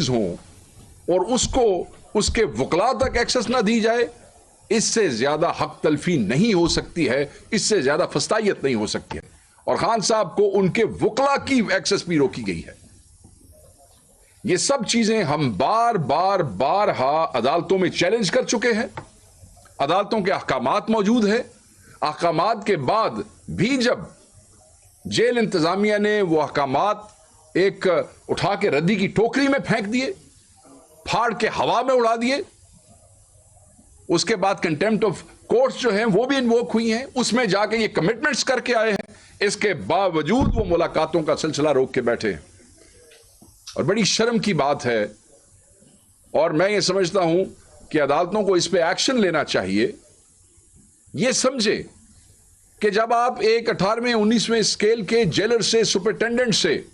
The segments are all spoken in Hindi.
हों और उसको उसके वकला तक एक्सेस ना दी जाए, इससे ज्यादा हक तलफी नहीं हो सकती है, इससे ज्यादा फस्तायत नहीं हो सकती है। और खान साहब को उनके वकला की एक्सेस भी रोकी गई है। ये सब चीजें हम बार बार बारहा अदालतों में चैलेंज कर चुके हैं। अदालतों के अहकामात मौजूद है। अहकामात के बाद भी जब जेल इंतजामिया ने वो अहकामात एक उठा के रद्दी की टोकरी में फेंक दिए, फाड़ के हवा में उड़ा दिए, उसके बाद कंटेम्प्ट ऑफ कोर्ट्स जो हैं वो भी इन्वोक हुई हैं, उसमें जाके ये कमिटमेंट्स करके आए हैं, इसके बावजूद वो मुलाकातों का सिलसिला रोक के बैठे हैं। और बड़ी शर्म की बात है। और मैं ये समझता हूं कि अदालतों को इस पे एक्शन लेना चाहिए। ये समझे कि जब आप एक 18वें 19वें स्केल के जेलर से, सुपरिटेंडेंट से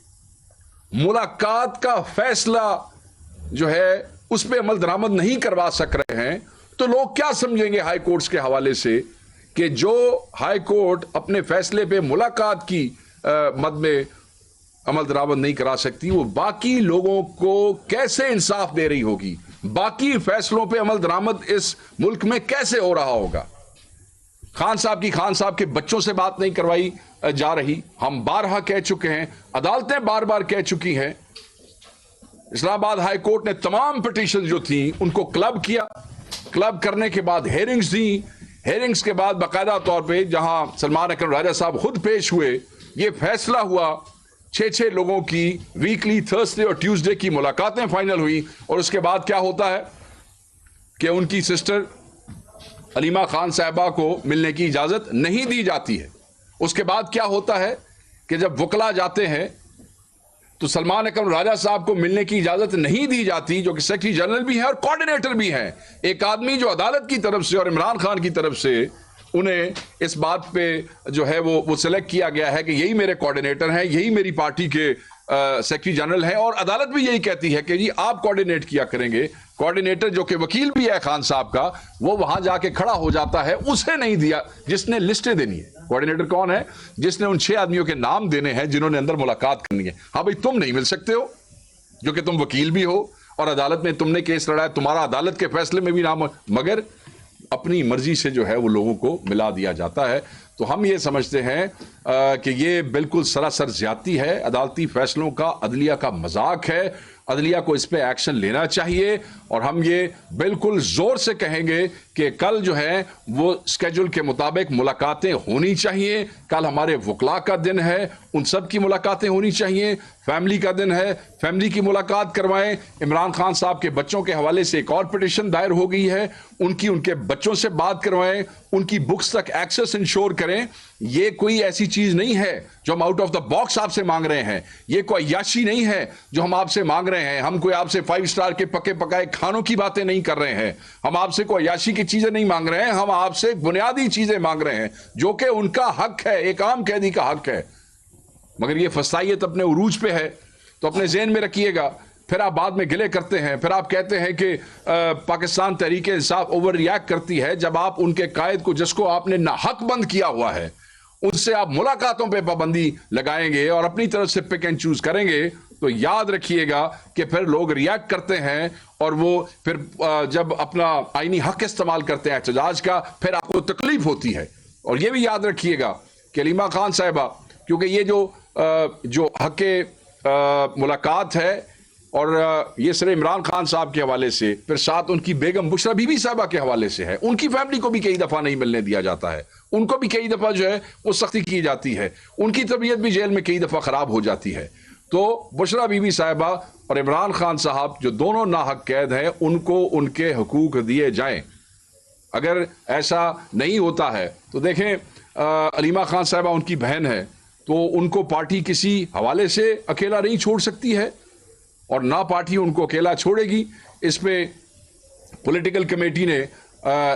मुलाकात का फैसला जो है उस पर अमल दरामद नहीं करवा सक रहे हैं, तो लोग क्या समझेंगे हाई कोर्ट्स के हवाले से कि जो हाई कोर्ट अपने फैसले पे मुलाकात की मद में अमल दरामद नहीं करा सकती, वो बाकी लोगों को कैसे इंसाफ दे रही होगी, बाकी फैसलों पे अमल दरामद इस मुल्क में कैसे हो रहा होगा। खान साहब के बच्चों से बात नहीं करवाई जा रही। हम बारहा कह चुके हैं, अदालतें बार बार कह चुकी हैं। इस्लामाबाद हाई कोर्ट ने तमाम पिटीशन जो थी उनको क्लब किया, क्लब करने के बाद हेयरिंग्स दी, हेयरिंग्स के बाद बाकायदा तौर पे जहां सलमान अकरम राजा साहब खुद पेश हुए, ये फैसला हुआ, 6 लोगों की वीकली थर्सडे और ट्यूसडे की मुलाकातें फाइनल हुई। और उसके बाद क्या होता है कि उनकी सिस्टर अलीमा खान साहिबा को मिलने की इजाजत नहीं दी जाती है। उसके बाद क्या होता है कि जब वकला जाते हैं तो सलमान अकरम राजा साहब को मिलने की इजाजत नहीं दी जाती, जो कि सेक्रेटरी जनरल भी है और कोऑर्डिनेटर भी है, एक आदमी जो अदालत की तरफ से और इमरान खान की तरफ से उन्हें इस बात पे जो है वो सिलेक्ट किया गया है कि यही मेरे कोऑर्डिनेटर हैं, यही मेरी पार्टी के सेक्रेटरी जनरल हैं। और अदालत भी यही कहती है कि जी आप कोऑर्डिनेट किया करेंगे। कोऑर्डिनेटर जो कि वकील भी है खान साहब का, वो वहां जाके खड़ा हो जाता है, उसे नहीं दिया जिसने लिस्टें देनी है। कोऑर्डिनेटर कौन है? जिसने उन 6 आदमियों के नाम देने हैं जिन्होंने अंदर मुलाकात करनी है। हाँ भाई, तुम नहीं मिल सकते हो, जो कि तुम वकील भी हो और अदालत में तुमने केस लड़ा है, तुम्हारा अदालत के फैसले में भी नाम, मगर अपनी मर्जी से जो है वो लोगों को मिला दिया जाता है। तो हम ये समझते हैं कि ये बिल्कुल सरासर ज्यादती है, अदालती फैसलों का, अदलिया का मजाक है। अदलिया को इस पे एक्शन लेना चाहिए और हम ये बिल्कुल जोर से कहेंगे कि कल जो है वो स्केड्यूल के मुताबिक मुलाकातें होनी चाहिए। कल हमारे वकला का दिन है, उन सब की मुलाकातें होनी चाहिए। फैमिली का दिन है, फैमिली की मुलाकात करवाएं। इमरान खान साहब के बच्चों के हवाले से एक और पिटीशन दायर हो गई है, उनके बच्चों से बात करवाएं, उनकी बुक्स तक एक्सेस इंश्योर करें। ये कोई ऐसी चीज नहीं है जो हम आउट ऑफ द बॉक्स आपसे मांग रहे हैं, ये कोई अय्याशी नहीं है जो हम आपसे मांग रहे हैं। हम कोई आपसे 5 स्टार के पके पकाए खानों की बातें नहीं कर रहे हैं, हम आपसे कोई अय्याशी की चीजें नहीं मांग रहे हैं, हम आपसे बुनियादी चीजें मांग रहे हैं जो कि उनका हक है, एक आम कैदी का हक है। मगर ये फसाइयत अपने उरूज पे है, तो अपने ज़हन में रखिएगा। फिर आप बाद में गिले करते हैं, फिर आप कहते हैं कि पाकिस्तान तहरीक इंसाफ ओवर रिएक्ट करती है, जब आप उनके कायद को, जिसको आपने नाहक बंद किया हुआ है, उनसे आप मुलाकातों पे पाबंदी लगाएंगे और अपनी तरफ से पिक एंड चूज करेंगे, तो याद रखिएगा कि फिर लोग रिएक्ट करते हैं और वो फिर जब अपना आईनी हक इस्तेमाल करते हैं एहतजाज का, फिर आपको तकलीफ होती है। और ये भी याद रखिएगा कि अलीमा खान साहिबा, क्योंकि ये जो हक मुलाकात है और ये सिर्फ इमरान खान साहब के हवाले से, फिर साथ उनकी बेगम बुशरा बीबी साहबा के हवाले से है, उनकी फैमिली को भी कई दफ़ा नहीं मिलने दिया जाता है, उनको भी कई दफ़ा जो है वो सख्ती की जाती है, उनकी तबीयत भी जेल में कई दफ़ा ख़राब हो जाती है। तो बुशरा बीबी साहिबा और इमरान खान साहब जो दोनों नाहक कैद हैं, उनको उनके हकूक दिए जाएं। अगर ऐसा नहीं होता है तो देखें, अलीमा खान साहिबा उनकी बहन है, तो उनको पार्टी किसी हवाले से अकेला नहीं छोड़ सकती है और ना पार्टी उनको अकेला छोड़ेगी। इस पे पॉलिटिकल कमेटी ने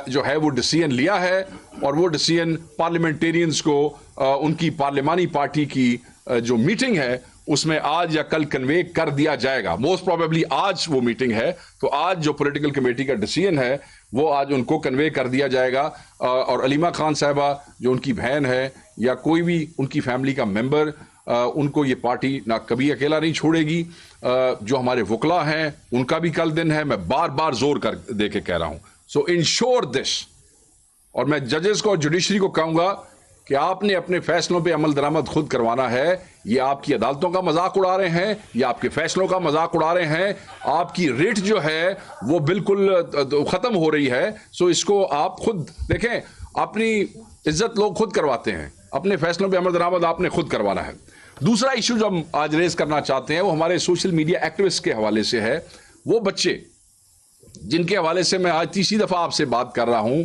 जो है वो डिसीजन लिया है और वो डिसीजन पार्लियामेंटेरियंस को उनकी पार्लियामानी पार्टी की जो मीटिंग है उसमें आज या कल कन्वे कर दिया जाएगा। मोस्ट प्रोबेबली आज वो मीटिंग है, तो आज जो पॉलिटिकल कमेटी का डिसीजन है वो आज उनको कन्वे कर दिया जाएगा। और अलीमा खान साहिबा जो उनकी बहन है या कोई भी उनकी फैमिली का मेंबर उनको ये पार्टी ना कभी अकेला नहीं छोड़ेगी। जो हमारे वकला हैं उनका भी कल दिन है, मैं बार बार जोर कर दे के कह रहा हूं। सो इंश्योर दिस, और मैं जजेस को और जुडिशरी को कहूंगा कि आपने अपने फैसलों पे अमल दरामद खुद करवाना है। ये आपकी अदालतों का मजाक उड़ा रहे हैं, ये आपके फैसलों का मजाक उड़ा रहे हैं। आपकी रेट जो है वो बिल्कुल खत्म हो रही है। सो इसको आप खुद देखें, अपनी इज्जत लोग खुद करवाते हैं, अपने फैसलों पे अमल दरामद आपने खुद करवाना है। दूसरा इशू जो हम आज रेज करना चाहते हैं वो हमारे सोशल मीडिया एक्टिविस्ट के हवाले से है। वो बच्चे जिनके हवाले से मैं आज तीसरी दफा आपसे बात कर रहा हूं,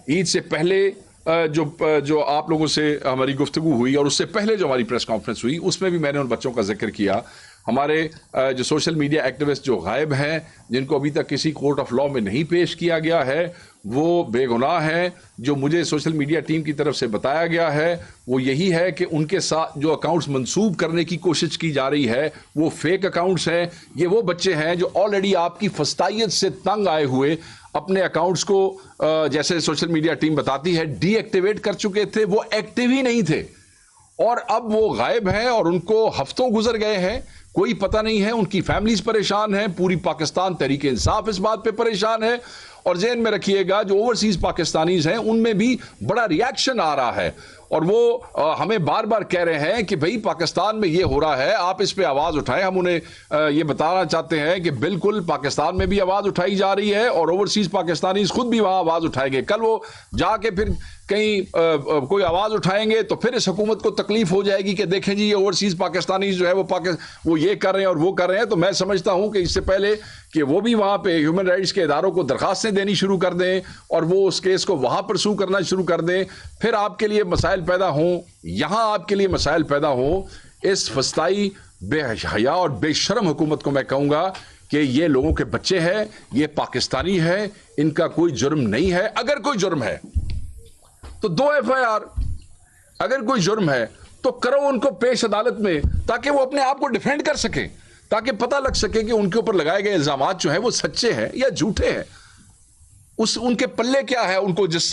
ईद से पहले जो आप लोगों से हमारी गुफ्तगू हुई और उससे पहले जो हमारी प्रेस कॉन्फ्रेंस हुई, उसमें भी मैंने उन बच्चों का जिक्र किया। हमारे जो सोशल मीडिया एक्टिविस्ट जो गायब हैं, जिनको अभी तक किसी कोर्ट ऑफ लॉ में नहीं पेश किया गया है, वो बेगुनाह हैं। जो मुझे सोशल मीडिया टीम की तरफ से बताया गया है वो यही है कि उनके साथ जो अकाउंट्स मंसूब करने की कोशिश की जा रही है वो फेक अकाउंट्स हैं। ये वो बच्चे हैं जो ऑलरेडी आपकी फस्तायत से तंग आए हुए अपने अकाउंट्स को जैसे सोशल मीडिया टीम बताती है डीएक्टिवेट कर चुके थे। वो एक्टिव ही नहीं थे और अब वो गायब हैं और उनको हफ्तों गुजर गए हैं, कोई पता नहीं है। उनकी फैमिलीज परेशान है, पूरी पाकिस्तान तहरीक इंसाफ इस बात पे परेशान है। और ज़हन में रखिएगा जो ओवरसीज पाकिस्तानीज हैं उनमें भी बड़ा रिएक्शन आ रहा है और वो हमें बार बार कह रहे हैं कि भाई पाकिस्तान में ये हो रहा है, आप इस पे आवाज़ उठाएं। हम उन्हें ये बताना चाहते हैं कि बिल्कुल पाकिस्तान में भी आवाज़ उठाई जा रही है और ओवरसीज पाकिस्तानीज खुद भी वहाँ आवाज़ उठाएंगे। कल वो जाके फिर कहीं कोई आवाज़ उठाएंगे तो फिर इस हुकूमत को तकलीफ हो जाएगी कि देखें जी ये ओवरसीज पाकिस्तानी जो है वो ये कर रहे हैं और वो कर रहे हैं। तो मैं समझता हूं कि इससे पहले कि वो भी वहां पे ह्यूमन राइट्स के इदारों को दरखास्तें देनी शुरू कर दें और वो उस केस को वहां परसू करना शुरू कर दें, फिर आपके लिए मसाइल पैदा हों, यहां आपके लिए मसाइल पैदा हों। इस फस्ताई बेहया और बेशरम हुकूमत को मैं कहूंगा कि ये लोगों के बच्चे हैं, ये पाकिस्तानी है, इनका कोई जुर्म नहीं है। अगर कोई जुर्म है तो 2 FIR, अगर कोई जुर्म है तो करो उनको पेश अदालत में ताकि वो अपने आप को डिफेंड कर सके, ताकि पता लग सके कि उनके ऊपर लगाए गए इल्जामात जो है वो सच्चे हैं या झूठे हैं। उनके पल्ले क्या है, उनको जिस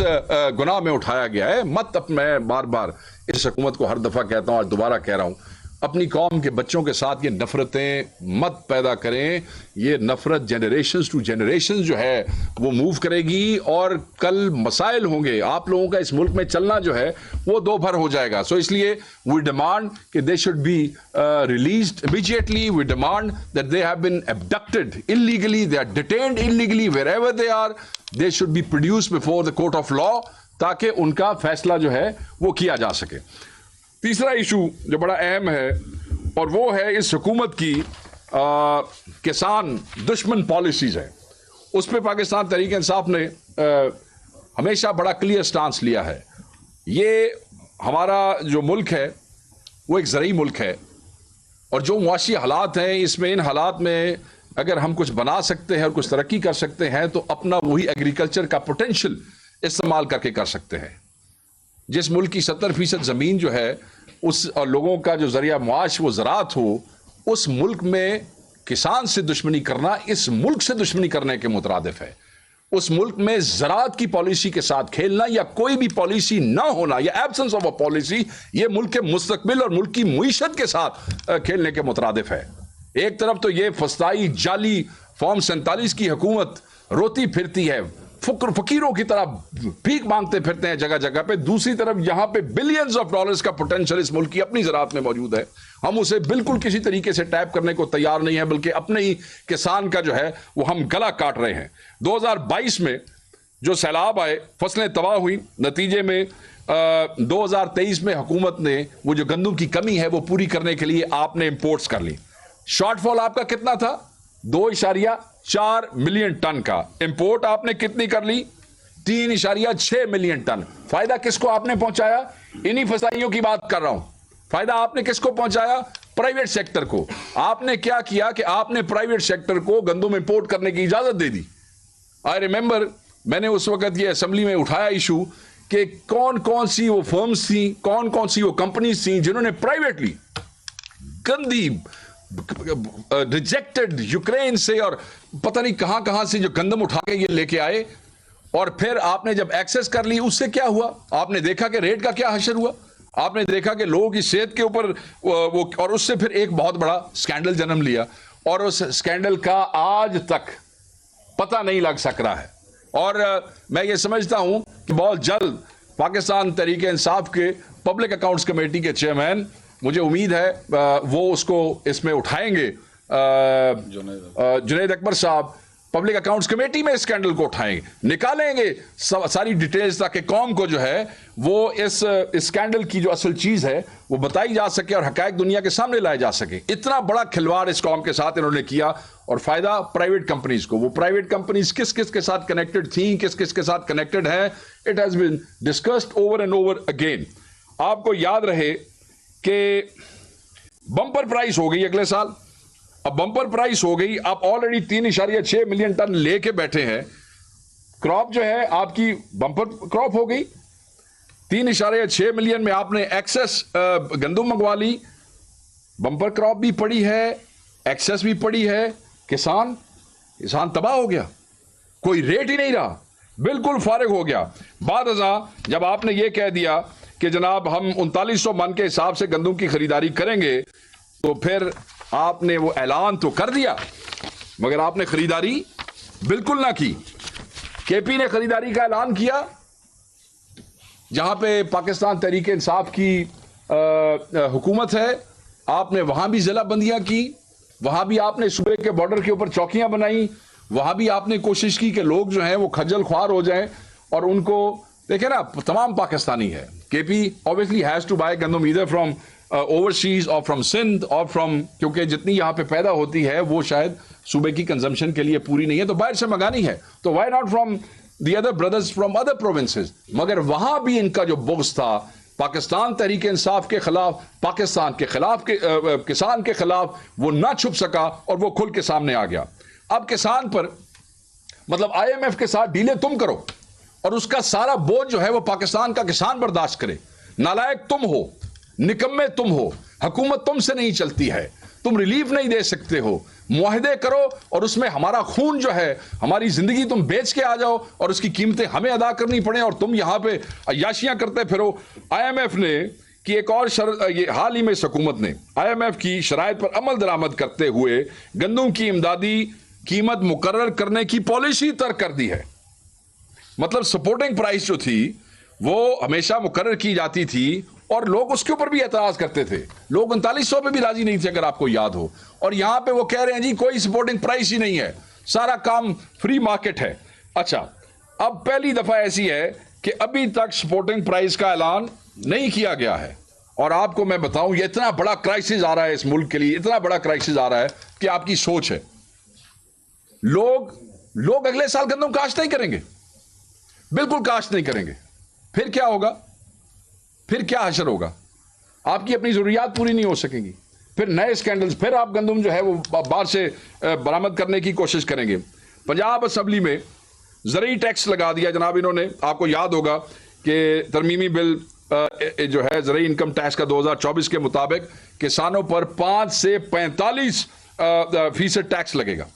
गुनाह में उठाया गया है। मैं बार बार इस हुकूमत को हर दफा कहता हूं और दोबारा कह रहा हूं, अपनी कौम के बच्चों के साथ ये नफरतें मत पैदा करें। ये नफरत जनरेशंस टू जनरेशंस जो है वो मूव करेगी और कल मसाइल होंगे। आप लोगों का इस मुल्क में चलना जो है वो दो भर हो जाएगा। सो इसलिए वी डिमांड कि they should be released immediately. We demand that they have been abducted illegally, they are detained illegally wherever they are, they should be produced before the court of law ताकि उनका फैसला जो है वो किया जा सके। तीसरा इशू जो बड़ा अहम है और वो है इस हुकूमत की किसान दुश्मन पॉलिसीज है। उस पर पाकिस्तान तहरीक इंसाफ ने हमेशा बड़ा क्लियर स्टांस लिया है। ये हमारा जो मुल्क है वो एक ज़रूरी मुल्क है और जो मुआशी हालात हैं इसमें, इन हालात में अगर हम कुछ बना सकते हैं और कुछ तरक्की कर सकते हैं तो अपना वही एग्रीकल्चर का पोटेंशियल इस्तेमाल करके कर सकते हैं। जिस मुल्क की 70% ज़मीन जो है उस और लोगों का जो ज़रिया मुआश वो ज़राअत हो, उस मुल्क में किसान से दुश्मनी करना इस मुल्क से दुश्मनी करने के मुतरादिफ है। उस मुल्क में ज़राअत की पॉलिसी के साथ खेलना या कोई भी पॉलिसी ना होना या एब्सेंस ऑफ अ पॉलिसी, ये मुल्क के मुस्तकबिल और मुल्क की मुईशत के साथ खेलने के मुतरादिफ है। एक तरफ तो ये फस्ताई जाली फॉर्म 47 की हुकूमत रोती फिरती है, फकीरों की तरह भीख मांगते फिरते हैं जगह जगह पे। दूसरी तरफ यहां पे बिलियंस ऑफ डॉलर्स का पोटेंशियल इस मुल्क की अपनी ज़राअत में मौजूद है। हम उसे बिल्कुल किसी तरीके से टैप करने को तैयार नहीं है, बल्कि अपने ही किसान का जो है वो हम गला काट रहे हैं। 2022 में जो सैलाब आए, फसलें तबाह हुई, नतीजे में 2023 में हुकूमत ने वो जो गंदम की कमी है वो पूरी करने के लिए आपने इंपोर्ट्स कर ली। शॉर्टफॉल आपका कितना था? 2.4 मिलियन टन का। इंपोर्ट आपने कितनी कर ली? 3.6 मिलियन टन। फायदा किसको आपने पहुंचाया? इन्हीं फसाइयों की बात कर रहा हूं। फायदा आपने किसको पहुंचाया? प्राइवेट सेक्टर को। आपने क्या किया कि आपने प्राइवेट सेक्टर को गंदम इंपोर्ट करने की इजाजत दे दी। आई रिमेंबर मैंने उस वक्त ये असेंबली में उठाया इशू कि कौन कौन सी वो फर्म्स थी, कौन कौन सी वो कंपनीज थी जिन्होंने प्राइवेटली गंदी रिजेक्टेड यूक्रेन से और पता नहीं कहां कहां से जो गंदम उठा के ये लेके आए, और फिर आपने जब एक्सेस कर ली उससे क्या हुआ? आपने देखा कि रेट का क्या हशर हुआ। आपने देखा कि लोगों की सेहत के ऊपर वो और उससे फिर एक बहुत बड़ा स्कैंडल जन्म लिया और उस स्कैंडल का आज तक पता नहीं लग सक रहा है। और मैं ये समझता हूं कि बहुत जल्द पाकिस्तान तहरीक इंसाफ के पब्लिक अकाउंट्स कमेटी के चेयरमैन, मुझे उम्मीद है वो उसको इसमें उठाएंगे, जुनैद अकबर साहब पब्लिक अकाउंट्स कमेटी में इस स्कैंडल को उठाएंगे, निकालेंगे सारी डिटेल्स ताकि कौम को जो है वो इस स्कैंडल की जो असल चीज है वो बताई जा सके और हकायक दुनिया के सामने लाए जा सके। इतना बड़ा खिलवाड़ इस कौम के साथ इन्होंने किया और फायदा प्राइवेट कंपनीज को। वो प्राइवेट कंपनीज किस किस के साथ कनेक्टेड थी, किस किस के साथ कनेक्टेड है, it has been discussed over and over again. आपको याद रहे कि बम्पर प्राइस हो गई अगले साल, अब बम्पर प्राइस हो गई, आप ऑलरेडी 3.6 मिलियन टन लेके बैठे हैं। क्रॉप जो है आपकी बम्पर क्रॉप हो गई, 3.6 मिलियन में आपने एक्सेस गंदम मंगवा ली, बम्पर क्रॉप भी पड़ी है, एक्सेस भी पड़ी है। किसान तबाह हो गया, कोई रेट ही नहीं रहा, बिल्कुल फारिग हो गया। बाद जब आपने ये कह दिया कि जनाब हम 3900 मन के हिसाब से गंदम की खरीदारी करेंगे, तो फिर आपने वो ऐलान तो कर दिया मगर आपने खरीदारी बिल्कुल ना की। केपी ने खरीदारी का ऐलान किया, जहां पे पाकिस्तान तहरीक इंसाफ की हुकूमत है, आपने वहां भी जिला बंदियां की, वहां भी आपने सूबे के बॉर्डर के ऊपर चौकियां बनाई, वहां भी आपने कोशिश की कि लोग जो हैं वो खज्जल ख्वार हो जाएं और उनको देखें ना, तमाम पाकिस्तानी है। KP obviously has to buy गंदम ईदर फ्रॉम ओवरसीज और फ्रॉम सिंध और फ्रॉम, क्योंकि जितनी यहां पे पैदा होती है वो शायद सूबे की कंजम्पशन के लिए पूरी नहीं है, तो बाहर से मंगानी है, तो why not from the other brothers from other provinces. मगर वहां भी इनका जो बुग़्ज़ था पाकिस्तान तहरीक इंसाफ के खिलाफ, पाकिस्तान के खिलाफ किसान के खिलाफ, वो ना छुप सका और वो खुल के सामने आ गया। अब किसान पर मतलब IMF के साथ डीले तुम करो और उसका सारा बोझ जो है वो पाकिस्तान का किसान बर्दाश्त करे। नालायक तुम हो, निकम्मे तुम हो, हुकूमत तुमसे नहीं चलती है, तुम रिलीफ नहीं दे सकते हो, मुआहदे करो और उसमें हमारा खून जो है, हमारी जिंदगी तुम बेच के आ जाओ और उसकी कीमतें हमें अदा करनी पड़े और तुम यहां पे अय्याशियां करते फिरो। IMF ने कि एक और ये हाल ही में इस हुकूमत ने IMF की शराइत पर अमल दरामद करते हुए गंदम की इमदादी कीमत मुकर्रर करने की पॉलिसी तर्क कर दी है। मतलब सपोर्टिंग प्राइस जो थी वो हमेशा मुकर्रर की जाती थी और लोग उसके ऊपर भी एतराज करते थे, लोग 3900 पे भी राजी नहीं थे, अगर आपको याद हो। और यहां पे वो कह रहे हैं जी कोई सपोर्टिंग प्राइस ही नहीं है, सारा काम फ्री मार्केट है। अच्छा, अब पहली दफा ऐसी है कि अभी तक सपोर्टिंग प्राइस का ऐलान नहीं किया गया है। और आपको मैं बताऊं, ये इतना बड़ा क्राइसिस आ रहा है इस मुल्क के लिए, इतना बड़ा क्राइसिस आ रहा है कि आपकी सोच है, लोग अगले साल गंदम काश्त नहीं करेंगे, बिल्कुल काश्त नहीं करेंगे। फिर क्या होगा, फिर क्या हशर होगा, आपकी अपनी जरूरियात पूरी नहीं हो सकेंगी, फिर नए स्कैंडल्स, फिर आप गंदम जो है वो बाहर से बरामद करने की कोशिश करेंगे। पंजाब असम्बली में ज़रूरी टैक्स लगा दिया जनाब इन्होंने। आपको याद होगा कि तरमीमी बिल जो है ज़रूरी इनकम टैक्स का 2024 के मुताबिक किसानों पर 5 से 45% टैक्स लगेगा।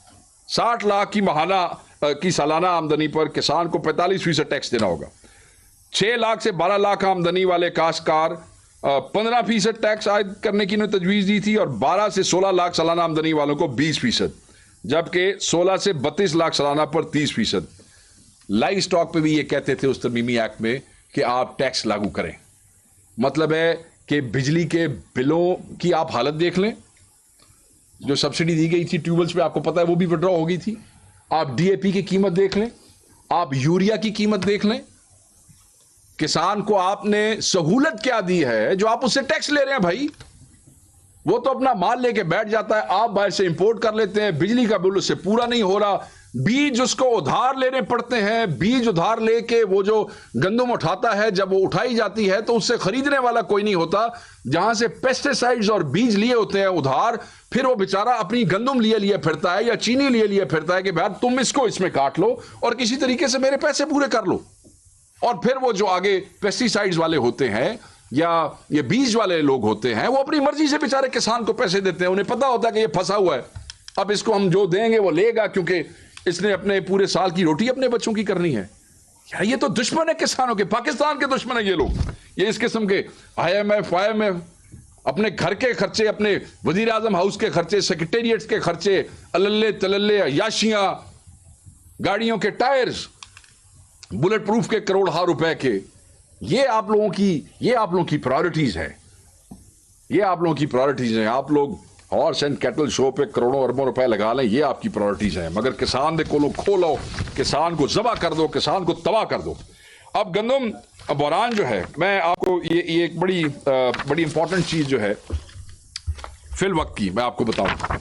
60 लाख की महाना की सालाना आमदनी पर किसान को 45% टैक्स देना होगा। 6 लाख से 12 लाख आमदनी वाले काश्तकार 15% टैक्स आयद करने की उन्होंने तजवीज़ दी थी और 12 से 16 लाख सालाना आमदनी वालों को 20%, जबकि 16 से 32 लाख सालाना पर 30%। लाइव स्टॉक पे भी ये कहते थे उस तरमीमी एक्ट में कि आप टैक्स लागू करें। मतलब है कि बिजली के बिलों की आप हालत देख लें, जो सब्सिडी दी गई थी ट्यूबवेल्स पे, आपको पता है वो भी विड्रॉ हो गई थी। आप DAP की कीमत देख लें, आप यूरिया की कीमत देख लें। किसान को आपने सहूलत क्या दी है जो आप उससे टैक्स ले रहे हैं भाई? वो तो अपना माल लेके बैठ जाता है, आप बाहर से इंपोर्ट कर लेते हैं, बिजली का बिल उससे पूरा नहीं हो रहा, बीज उसको उधार लेने पड़ते हैं, बीज उधार लेके वो जो गंदम उठाता है, जब वो उठाई जाती है तो उससे खरीदने वाला कोई नहीं होता। जहां से पेस्टिसाइड्स और बीज लिए होते हैं उधार, फिर वो बेचारा अपनी गंदम लिए फिरता है या चीनी लिए फिरता है कि भाई तुम इसको इसमें काट लो और किसी तरीके से मेरे पैसे पूरे कर लो। और फिर वो जो आगे पेस्टिसाइड्स वाले होते हैं या ये बीज वाले लोग होते हैं, वो अपनी मर्जी से बेचारे किसान को पैसे देते हैं। उन्हें पता होता है कि ये फंसा हुआ है, अब इसको हम जो देंगे वो लेगा, क्योंकि इसने अपने पूरे साल की रोटी अपने बच्चों की करनी है। यार ये तो दुश्मन है किसानों के, पाकिस्तान के दुश्मन है ये लोग। ये इस किस्म के IMF अपने घर के खर्चे, अपने वजीर आजम हाउस के खर्चे, सेक्रेटेरिएट्स के खर्चे, अल्ले तलल्ले याशियां, गाड़ियों के टायर्स, बुलेट प्रूफ के करोड़ों रुपए के, ये आप लोगों की प्रायोरिटीज है। ये आप लोगों की प्रायोरिटीज हैं। आप लोग हॉर्स एंड कैटल शो पे करोड़ों अरबों रुपए लगा लें, ये आपकी प्रायोरिटीज हैं। मगर किसान को लोग खो लो, किसान को जबा कर दो, किसान को तबाह कर दो। अब गंदम बहरान जो है, मैं आपको ये एक बड़ी इंपॉर्टेंट चीज जो है फिल वक्त की मैं आपको बताऊं,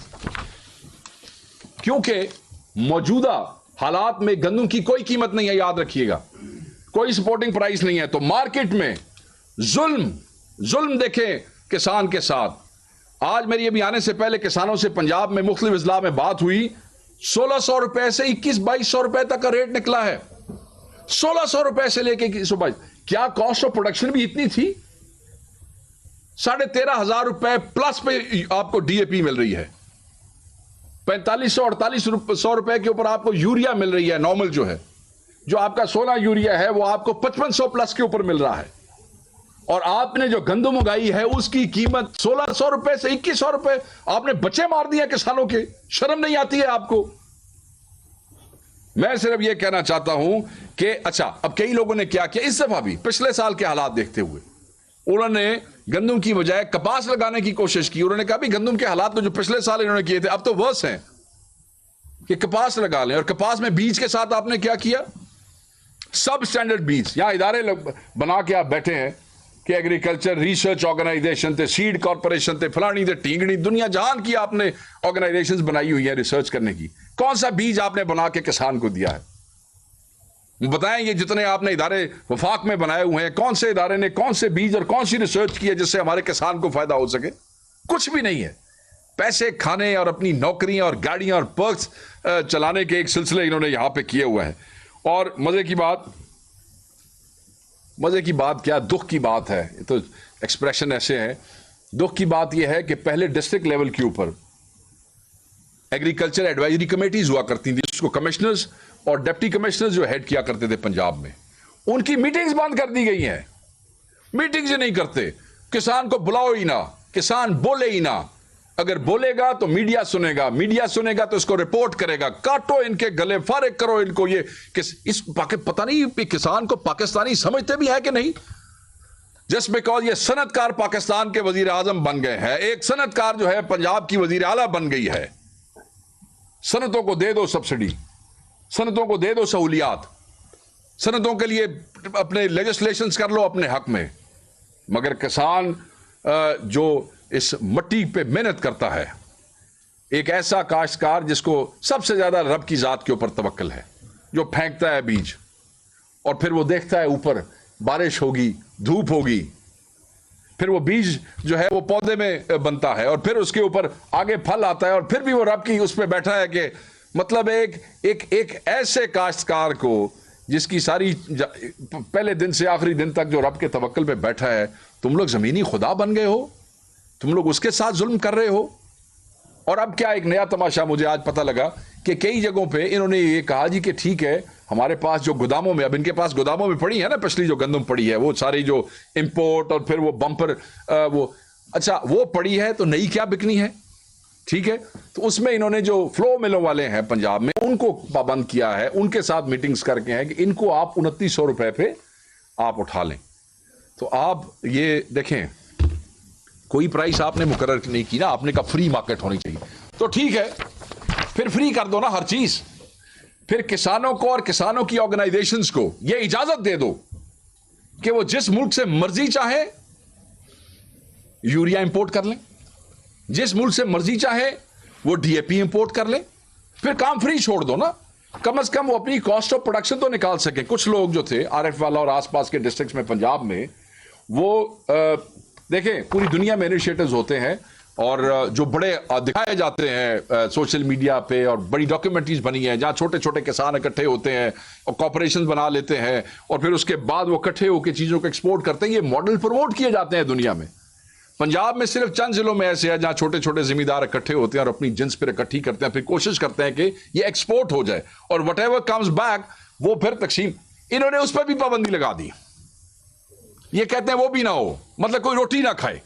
क्योंकि मौजूदा हालात में गंदम की कोई कीमत नहीं है, याद रखिएगा, कोई सपोर्टिंग प्राइस नहीं है। तो मार्केट में जुल्म देखें किसान के साथ। आज मेरी अभी आने से पहले किसानों से पंजाब में मुख्तलिफ अजला में बात हुई, 1600 रुपए से 2100-2200 रुपए तक का रेट निकला है। 1600 रुपए से लेके 2122। क्या कॉस्ट ऑफ प्रोडक्शन भी इतनी थी? 13,500 रुपए प्लस पे आपको DAP मिल रही है, 4500-4800 रुपए के ऊपर आपको यूरिया मिल रही है। नॉर्मल जो आपका 16 यूरिया है वो आपको 5500 प्लस के ऊपर मिल रहा है। और आपने जो गंदम उगाई है उसकी कीमत 1600 रुपए से 2100 रुपए, आपने बच्चे मार दिए किसानों के। शर्म नहीं आती है आपको? मैं सिर्फ यह कहना चाहता हूं कि अच्छा, अब कई लोगों ने क्या किया इस दफा भी, पिछले साल के हालात देखते हुए उन्होंने गंदम की बजाय कपास लगाने की कोशिश की। उन्होंने कहा भी गंदम के हालात तो जो पिछले साल इन्होंने किए थे अब तो वर्स हैं, कि कपास लगा लें। और कपास में बीज के साथ आपने क्या किया? सब स्टैंडर्ड बीज। यहां इदारे बना के आप बैठे हैं कि एग्रीकल्चर रिसर्च ऑर्गेनाइजेशन थे, सीड कॉर्पोरेशन थे, फलानी थे, टींगड़ी, दुनिया जहान की आपने ऑर्गेनाइजेशंस बनाई हुई है रिसर्च करने की। कौन सा बीज आपने बना के किसान को दिया है? बताएं, ये जितने आपने इदारे वफाक में बनाए हुए हैं, कौन से इदारे ने कौन से बीज और कौन सी रिसर्च की है जिससे हमारे किसान को फायदा हो सके? कुछ भी नहीं है। पैसे खाने और अपनी नौकरियां और गाड़ियां और पर्क्स चलाने के एक सिलसिले इन्होंने यहां पे किए हुए हैं। और मजे की बात क्या, दुख की बात है, ये तो एक्सप्रेशन ऐसे है। दुख की बात यह है कि पहले डिस्ट्रिक्ट लेवल के ऊपर एग्रीकल्चर एडवाइजरी कमेटीज हुआ करती थी, जिसको कमिश्नर्स और डिप्टी कमिश्नर्स जो हेड किया करते थे पंजाब में, उनकी मीटिंग्स बंद कर दी गई हैं। मीटिंग्स नहीं करते, किसान को बुलाओ ही ना, किसान बोले ही ना। अगर बोलेगा तो मीडिया सुनेगा, मीडिया सुनेगा तो इसको रिपोर्ट करेगा। काटो इनके गले, फारिग करो इनको। ये पता नहीं किसान को पाकिस्तानी समझते भी है कि नहीं? जस्ट बिकॉज ये सनतकार पाकिस्तान के वजीर आजम बन गए हैं, एक सनतकार जो है पंजाब की वजीर आला बन गई है। सनतों को दे दो सब्सिडी, सनतों को दे दो सहूलियात, सनतों के लिए अपने लेजिस्लेशंस कर लो अपने हक में। मगर किसान जो इस मट्टी पे मेहनत करता है, एक ऐसा काश्तकार जिसको सबसे ज्यादा रब की जात के ऊपर तवक्कल है, जो फेंकता है बीज और फिर वो देखता है ऊपर बारिश होगी, धूप होगी, फिर वो बीज जो है वो पौधे में बनता है और फिर उसके ऊपर आगे फल आता है और फिर भी वो रब की उस पर बैठा है। कि मतलब एक ऐसे काश्तकार को जिसकी सारी पहले दिन से आखिरी दिन तक जो रब के तवक्कल पे बैठा है, तुम लोग जमीनी खुदा बन गए हो, तुम लोग उसके साथ जुल्म कर रहे हो। और अब क्या एक नया तमाशा मुझे आज पता लगा कि कई जगहों पे इन्होंने ये कहा जी कि ठीक है, हमारे पास जो गोदामों में, अब इनके पास गोदामों में पड़ी है ना पिछली जो गंदम पड़ी है, वो सारी जो इंपोर्ट और फिर वो बम्पर वो पड़ी है, तो नई क्या बिकनी है? ठीक है, तो उसमें इन्होंने जो फ्लो मिलों वाले हैं पंजाब में उनको पाबंद किया है, उनके साथ मीटिंग्स करके हैं कि इनको आप 2900 रुपए पे आप उठा लें। तो आप ये देखें, कोई प्राइस आपने मुकर्रर नहीं की ना, आपने कहा फ्री मार्केट होनी चाहिए। तो ठीक है, फिर फ्री कर दो ना हर चीज। फिर किसानों को और किसानों की ऑर्गेनाइजेशंस को यह इजाजत दे दो कि वो जिस मुल्क से मर्जी चाहे यूरिया इंपोर्ट कर लें, जिस मुल्क से मर्जी चाहे वो DAP इंपोर्ट कर लें, फिर काम फ्री छोड़ दो ना। कम से कम वो अपनी कॉस्ट ऑफ प्रोडक्शन तो निकाल सके। कुछ लोग जो थे RF वाला और आसपास के डिस्ट्रिक्ट्स में पंजाब में, वो देखें पूरी दुनिया में इनिशिएटिव्स होते हैं और जो बड़े दिखाए जाते हैं सोशल मीडिया पे, और बड़ी डॉक्यूमेंट्रीज बनी है जहां छोटे छोटे किसान इकट्ठे होते हैं और कॉर्पोरेशन बना लेते हैं और फिर उसके बाद वो इकट्ठे होकर चीजों को एक्सपोर्ट करते हैं। ये मॉडल प्रमोट किए जाते हैं दुनिया में। पंजाब में सिर्फ चंद जिलों में ऐसे है जहां छोटे छोटे जिम्मेदार इकट्ठे होते हैं और अपनी जिन्स पर इकट्ठी करते हैं, फिर कोशिश करते हैं कि ये एक्सपोर्ट हो जाए और वट एवर कम्स बैक वो फिर तकसीम। इन्होंने उस पर भी पाबंदी लगा दी। ये कहते हैं वो भी ना हो, मतलब कोई रोटी ना खाए।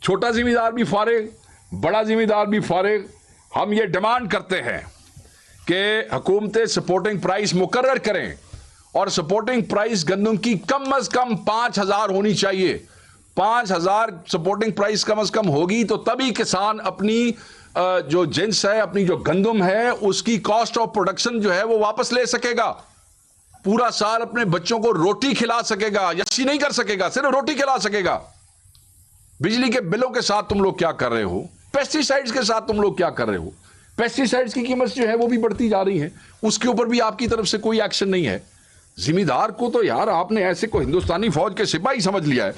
छोटा जिम्मेदार भी फारिग, बड़ा जिम्मेदार भी फारिग। हम ये डिमांड करते हैं कि हुकूमतें सपोर्टिंग प्राइस मुकर्रर करें और सपोर्टिंग प्राइस गंदम की कम अज कम 5,000 होनी चाहिए। 5,000 सपोर्टिंग प्राइस कम अज कम होगी तो तभी किसान अपनी जो जिन्स है, अपनी जो गंदम है, उसकी कॉस्ट ऑफ प्रोडक्शन जो है वो वापस ले सकेगा। पूरा साल अपने बच्चों को रोटी खिला सकेगा, यशी नहीं कर सकेगा, सिर्फ रोटी खिला सकेगा। बिजली के बिलों के साथ तुम लोग क्या कर रहे हो, पेस्टिसाइड्स के साथ तुम लोग क्या कर रहे हो। पेस्टिसाइड्स की कीमत जो है वो भी बढ़ती जा रही है, उसके ऊपर भी आपकी तरफ से कोई एक्शन नहीं है। जिम्मेदार को तो यार आपने ऐसे को हिंदुस्तानी फौज के सिपाही समझ लिया है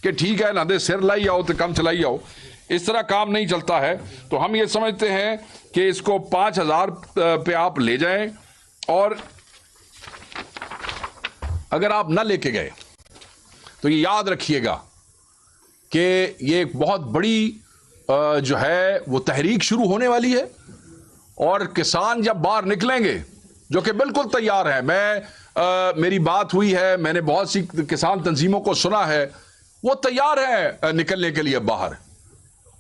कि ठीक है ना दे सिर लाई आओ तो कम चलाई आओ। इस तरह काम नहीं चलता है। तो हम ये समझते हैं कि इसको 5,000 पे आप ले जाएं, और अगर आप ना लेके गए तो ये याद रखिएगा कि ये एक बहुत बड़ी जो है वो तहरीक शुरू होने वाली है। और किसान जब बाहर निकलेंगे, जो कि बिल्कुल तैयार है, मेरी बात हुई है, मैंने बहुत सी किसान तंजीमों को सुना है, वो तैयार है निकलने के लिए बाहर।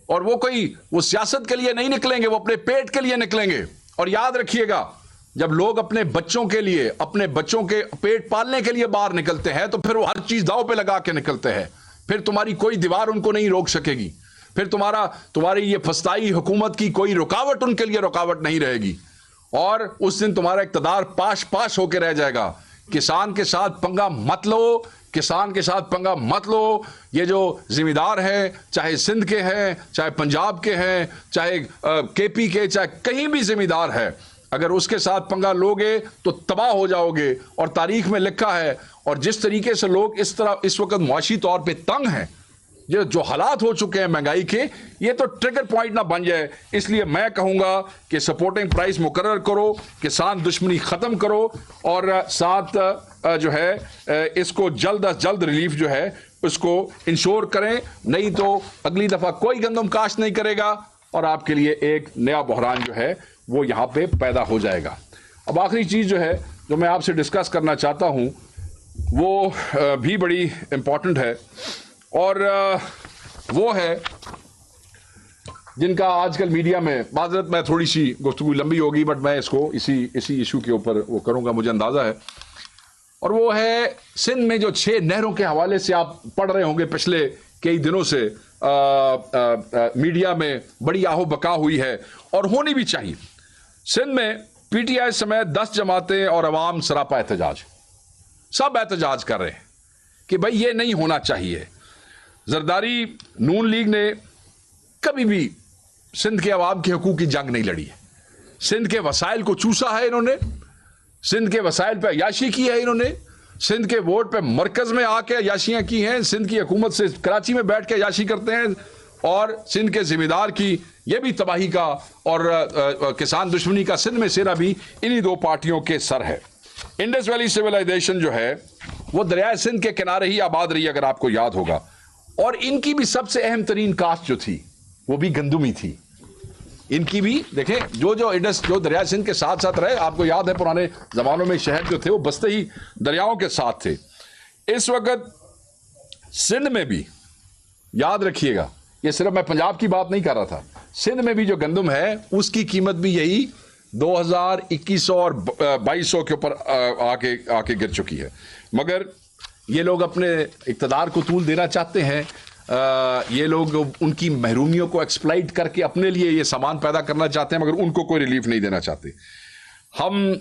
और वो सियासत के लिए नहीं निकलेंगे, वो अपने पेट के लिए निकलेंगे। और याद रखिएगा, जब लोग अपने बच्चों के लिए, अपने बच्चों के पेट पालने के लिए बाहर निकलते हैं तो फिर वो हर चीज दांव पे लगा के निकलते हैं। फिर तुम्हारी कोई दीवार उनको नहीं रोक सकेगी, फिर तुम्हारी ये फस्ताई हुकूमत की कोई रुकावट उनके लिए रुकावट नहीं रहेगी। और उस दिन तुम्हारा इक़्तिदार पाश पाश होकर रह जाएगा। किसान के साथ पंगा मत लो, किसान के साथ पंगा मत लो। ये जो जिम्मेदार हैं, चाहे सिंध के हैं, चाहे पंजाब के हैं, चाहे केपी के, चाहे कहीं भी जिम्मेदार है, अगर उसके साथ पंगा लोगे तो तबाह हो जाओगे। और तारीख में लिखा है, और जिस तरीके से लोग इस वक्त मुआशी तौर पे तंग हैं, ये जो हालात हो चुके हैं महंगाई के, ये तो ट्रिगर पॉइंट ना बन जाए। इसलिए मैं कहूंगा कि सपोर्टिंग प्राइस मुकर्रर करो, किसान दुश्मनी खत्म करो, और साथ जो है इसको जल्द अज जल्द रिलीफ जो है उसको इंश्योर करें। नहीं तो अगली दफा कोई गंदम काश्त नहीं करेगा और आपके लिए एक नया बहरान जो है वो यहां पे पैदा हो जाएगा। अब आखिरी चीज जो है जो मैं आपसे डिस्कस करना चाहता हूं वो भी बड़ी इंपॉर्टेंट है, और वो है जिनका आजकल मीडिया में, माजरत में थोड़ी सी गुफ्तगू लंबी होगी, बट मैं इसको इसी इशू के ऊपर वो करूंगा, मुझे अंदाजा है। और वो है सिंध में जो 6 नहरों के हवाले से आप पढ़ रहे होंगे पिछले कई दिनों से मीडिया में बड़ी आहो बका हुई है, और होनी भी चाहिए। सिंध में पीटीआई समेत 10 जमातें और अवाम सरापा एहतजाज, सब एहतजाज कर रहे हैं कि भाई ये नहीं होना चाहिए। जरदारी नून लीग ने कभी भी सिंध के अवाम के हकूक की जंग नहीं लड़ी है। सिंध के वसाइल को चूसा है इन्होंने, सिंध के वसाइल पे अयाशी की है इन्होंने, सिंध के वोट पे मरकज में आके अयाशियां की हैं, सिंध की हुकूमत से कराची में बैठ के अयाशी करते हैं, और सिंध के जिम्मेदार की ये भी तबाही का और किसान दुश्मनी का सिंध में सेरा भी इन्हीं 2 पार्टियों के सर है। इंडस वैली सिविलाइजेशन जो है वो दरियाए सिंध के किनारे ही आबाद रही, अगर आपको याद होगा, और इनकी भी सबसे अहम तरीन कास्ट जो थी वो भी गंदुमी थी। इनकी भी देखें, जो दरिया सिंध के साथ साथ रहे, आपको याद है पुराने जमानों में शहर जो थे वो बसते ही दरियाओं के साथ थे। इस वक्त सिंध में भी याद रखिएगा, ये सिर्फ मैं पंजाब की बात नहीं कर रहा था, सिंध में भी जो गंदम है उसकी कीमत भी यही 2000-2100 और 2200 के ऊपर आके गिर चुकी है। मगर ये लोग अपने इक़्तिदार को तूल देना चाहते हैं, ये लोग उनकी महरूमियों को एक्सप्लॉइट करके अपने लिए ये सामान पैदा करना चाहते हैं, मगर उनको कोई रिलीफ नहीं देना चाहते। हम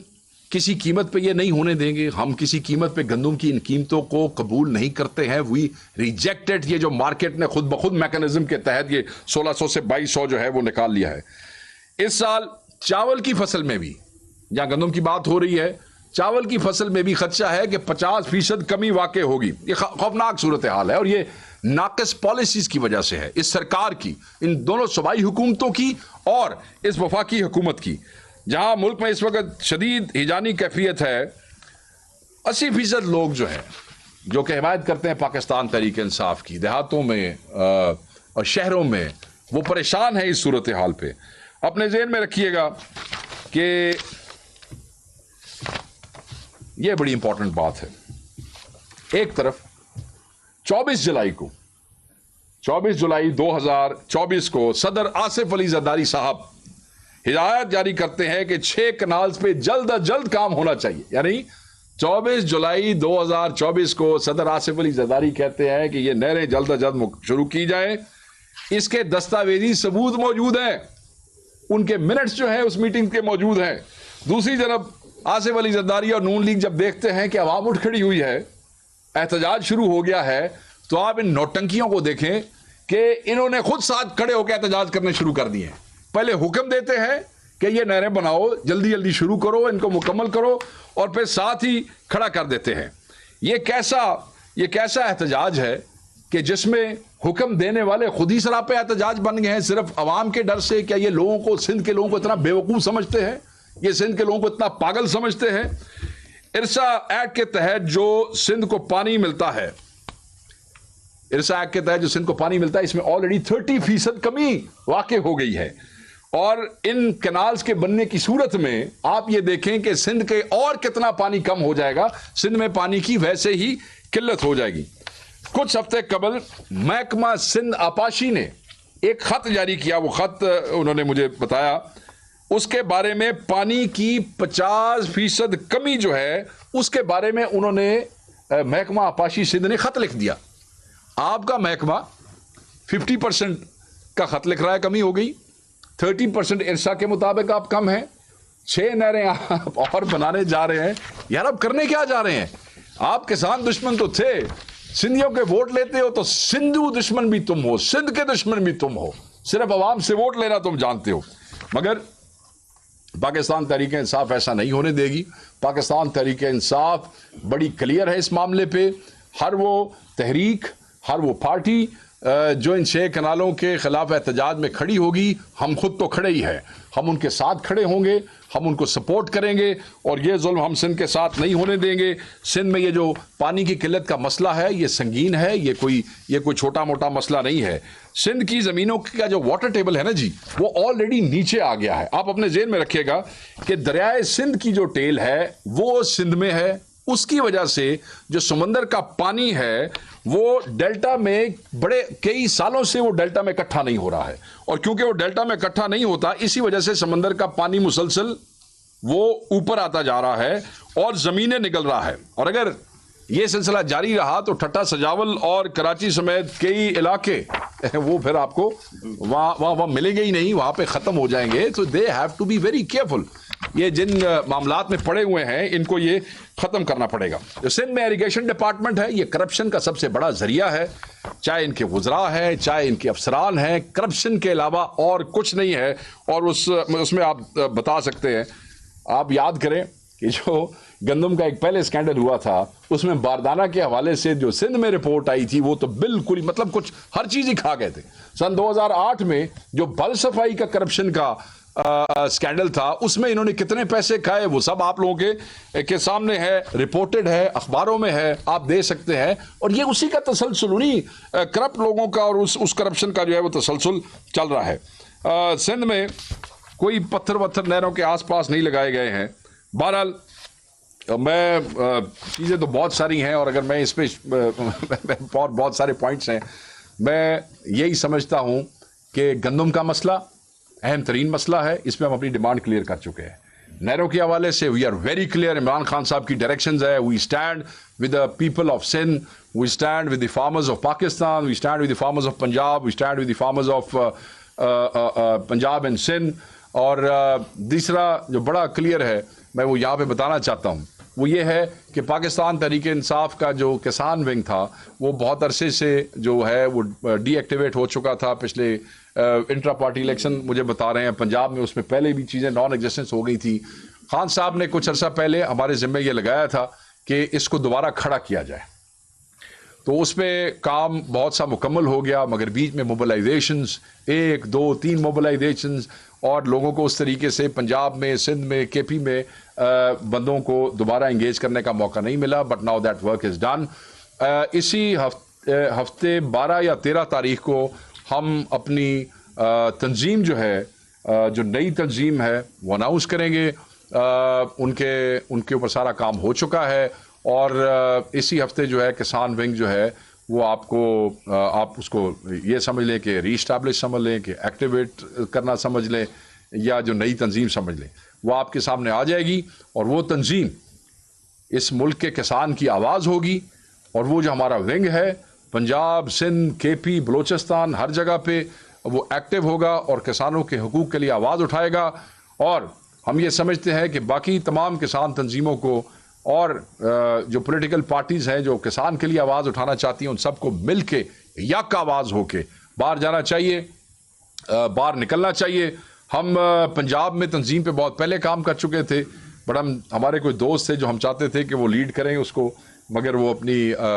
किसी कीमत पे ये नहीं होने देंगे, हम किसी कीमत पे गंदम की इन कीमतों को कबूल नहीं करते हैं। वी रिजेक्टेड, ये जो मार्केट ने खुद ब खुद मैकेनिज्म के तहत ये 1600 से 2200 जो है वो निकाल लिया है। इस साल चावल की फसल में भी, जहां गंदम की बात हो रही है, चावल की फसल में भी खदशा है कि 50% कमी वाकई होगी। ये खौफनाक सूरत हाल है, और ये नाकिस पॉलिसीज की वजह से है, इस सरकार की, इन दोनों सूबाई हुकूमतों की और इस वफाकी हुकूमत की। जहां मुल्क में इस वक्त शदीद हिजानी कैफियत है, 80% लोग जो हैं जो कि हिमायत करते हैं पाकिस्तान तहरीक इंसाफ की, देहातों में और शहरों में, वो परेशान है इस सूरत हाल पे। अपने ज़हन में रखिएगा कि यह बड़ी इंपॉर्टेंट बात है। एक तरफ 24 जुलाई 2024 को सदर आसिफ अली जरदारी साहब हिदायत जारी करते हैं कि 6 कनाल्स पे जल्द अज जल्द काम होना चाहिए। यानी 24 जुलाई 2024 को सदर आसिफ अली जरदारी कहते हैं कि ये नहरें जल्द अज जल्द शुरू की जाए। इसके दस्तावेजी सबूत मौजूद हैं, उनके मिनट्स जो हैं उस मीटिंग के मौजूद हैं। दूसरी तरफ आसिफ अली जरदारी और नून लीग जब देखते हैं कि अवाम उठ खड़ी हुई है, एहतजाज शुरू हो गया है, तो आप इन नौटंकियों को देखें कि इन्होंने खुद साथ खड़े होकर एहतजाज करने शुरू कर दिए हैं। पहले हुक्म देते हैं कि ये नहरें बनाओ, जल्दी जल्दी शुरू करो, इनको मुकम्मल करो, और फिर साथ ही खड़ा कर देते हैं। ये कैसा एहतजाज है कि जिसमें हुक्म देने वाले खुद ही सरापे एहतजाज बन गए हैं सिर्फ अवाम के डर से। क्या ये लोगों को, सिंध के लोगों को इतना बेवकूफ़ समझते हैं? ये सिंध के लोगों को इतना पागल समझते हैं? इरसा एक्ट के तहत जो सिंध को पानी मिलता है, इसमें ऑलरेडी 30% कमी वाक़ई हो गई है। और इन कैनाल्स के बनने की सूरत में आप ये देखें कि सिंध के और कितना पानी कम हो जाएगा, सिंध में पानी की वैसे ही किल्लत हो जाएगी। कुछ हफ्ते कबल महकमा सिंध आपाशी ने एक खत जारी किया। वो खत उन्होंने मुझे बताया, उसके बारे में पानी की 50% कमी जो है उसके बारे में उन्होंने महकमा आपाशी सिंध ने खत लिख दिया। आपका महकमा 50% का खत लिख रहा है, कमी हो गई। 30% इरसा के मुताबिक आप कम है। 6 नहरें आप और बनाने जा रहे हैं। यार आप करने क्या जा रहे हैं? आप किसान दुश्मन तो थे, सिंधियों के वोट लेते हो तो सिंधु दुश्मन भी तुम हो, सिंध के दुश्मन भी तुम हो। सिर्फ अवाम से वोट लेना तुम जानते हो। मगर पाकिस्तान तहरीक इंसाफ ऐसा नहीं होने देगी। पाकिस्तान तहरीक इंसाफ बड़ी क्लियर है इस मामले पे। हर वो तहरीक, हर वो पार्टी जो इन 6 कनालों के खिलाफ एहतजाज में खड़ी होगी, हम खुद तो खड़े ही हैं, हम उनके साथ खड़े होंगे, हम उनको सपोर्ट करेंगे और ये जुल्म हम सिंध के साथ नहीं होने देंगे। सिंध में ये जो पानी की किल्लत का मसला है ये संगीन है, ये कोई छोटा मोटा मसला नहीं है। सिंध की ज़मीनों का जो वाटर टेबल है ना जी, वो ऑलरेडी नीचे आ गया है। आप अपने ज़हन में रखिएगा कि दरियाए सिंध की जो टेल है वो सिंध में है। उसकी वजह से जो समंदर का पानी है वो डेल्टा में कई सालों से वो डेल्टा में इकट्ठा नहीं हो रहा है, और क्योंकि वो डेल्टा में इकट्ठा नहीं होता, इसी वजह से समंदर का पानी मुसलसल वो ऊपर आता जा रहा है और ज़मीनें निकल रहा है। और अगर ये सिलसिला जारी रहा तो ठट्टा सजावल और कराची समेत कई इलाके वो फिर आपको वहाँ मिलेंगे ही नहीं, वहाँ पे ख़त्म हो जाएंगे। तो they have to be very careful. ये जिन मामलात में पड़े हुए हैं इनको ये ख़त्म करना पड़ेगा। जो सिंध में इरिगेशन डिपार्टमेंट है ये करप्शन का सबसे बड़ा जरिया है। चाहे इनके वज़रा है, चाहे इनके अफसरान हैं, करप्शन के अलावा और कुछ नहीं है। और उसमें आप बता सकते हैं, आप याद करें कि जो गंदम का एक पहले स्कैंडल हुआ था उसमें बारदाना के हवाले से जो सिंध में रिपोर्ट आई थी वो तो बिल्कुल ही मतलब कुछ हर चीज़ ही खा गए थे। सन 2008 में जो बल सफाई का करप्शन का स्कैंडल था उसमें इन्होंने कितने पैसे खाए वो सब आप लोगों के सामने है, रिपोर्टेड है, अखबारों में है, आप दे सकते हैं। और ये उसी का तसलसल, उन्हीं करप्ट लोगों का और उस करप्शन का जो है वो तसलसल चल रहा है। सिंध में कोई पत्थर वत्थर नहरों के आसपास नहीं लगाए गए हैं। बहरहाल मैं चीज़ें तो बहुत सारी हैं और अगर मैं इस पर बहुत सारे पॉइंट्स हैं। मैं यही समझता हूँ कि गंदम का मसला अहम तरीन मसला है, इस पर हम अपनी डिमांड क्लियर कर चुके हैं। नहरों के हवाले से we are very clear. Imran Khan sahab की डायरेक्शंस है, we stand with the people of Sindh, we stand with the farmers of Pakistan, we stand with the farmers of Punjab, we stand with the farmers of Punjab and Sindh. और दूसरा जो बड़ा क्लियर है मैं वो यहाँ पे बताना चाहता हूँ वो ये है कि पाकिस्तान तहरीक इंसाफ का जो किसान विंग था वो बहुत अरसे से जो है वो डीएक्टिवेट हो चुका था। पिछले इंट्रा पार्टी इलेक्शन मुझे बता रहे हैं पंजाब में, उसमें पहले भी चीज़ें नॉन एग्जिस्टेंस हो गई थी। खान साहब ने कुछ अर्सा पहले हमारे ज़िम्मे ये लगाया था कि इसको दोबारा खड़ा किया जाए, तो उस पर काम बहुत सा मुकम्मल हो गया, मगर बीच में मोबिलाइजेशंस 1, 2, 3 मोबिलाइजेशंस और लोगों को उस तरीके से पंजाब में, सिंध में, केपी में बंदों को दोबारा इंगेज करने का मौका नहीं मिला। But now that work is done. इसी हफ्ते 12 या 13 तारीख को हम अपनी तंजीम जो है, जो नई तंजीम है वो अनाउंस करेंगे। उनके ऊपर सारा काम हो चुका है और इसी हफ्ते जो है किसान विंग जो है वो आप उसको ये समझ लें कि रीस्टैब्लिश समझ लें कि एक्टिवेट करना समझ लें या जो नई तंजीम समझ लें, वो आपके सामने आ जाएगी और वो तंजीम इस मुल्क के किसान की आवाज़ होगी। और वो जो हमारा विंग है पंजाब, सिंध, केपी, बलोचिस्तान, हर जगह पे वो एक्टिव होगा और किसानों के हुकूक के लिए आवाज़ उठाएगा। और हम ये समझते हैं कि बाकी तमाम किसान तंजीमों को और जो पॉलिटिकल पार्टीज़ हैं जो किसान के लिए आवाज़ उठाना चाहती हैं, उन सबको मिल के यक आवाज़ होके बाहर जाना चाहिए, बाहर निकलना चाहिए। हम पंजाब में तंजीम पे बहुत पहले काम कर चुके थे, बट हमारे कोई दोस्त थे जो हम चाहते थे कि वो लीड करें उसको, मगर वो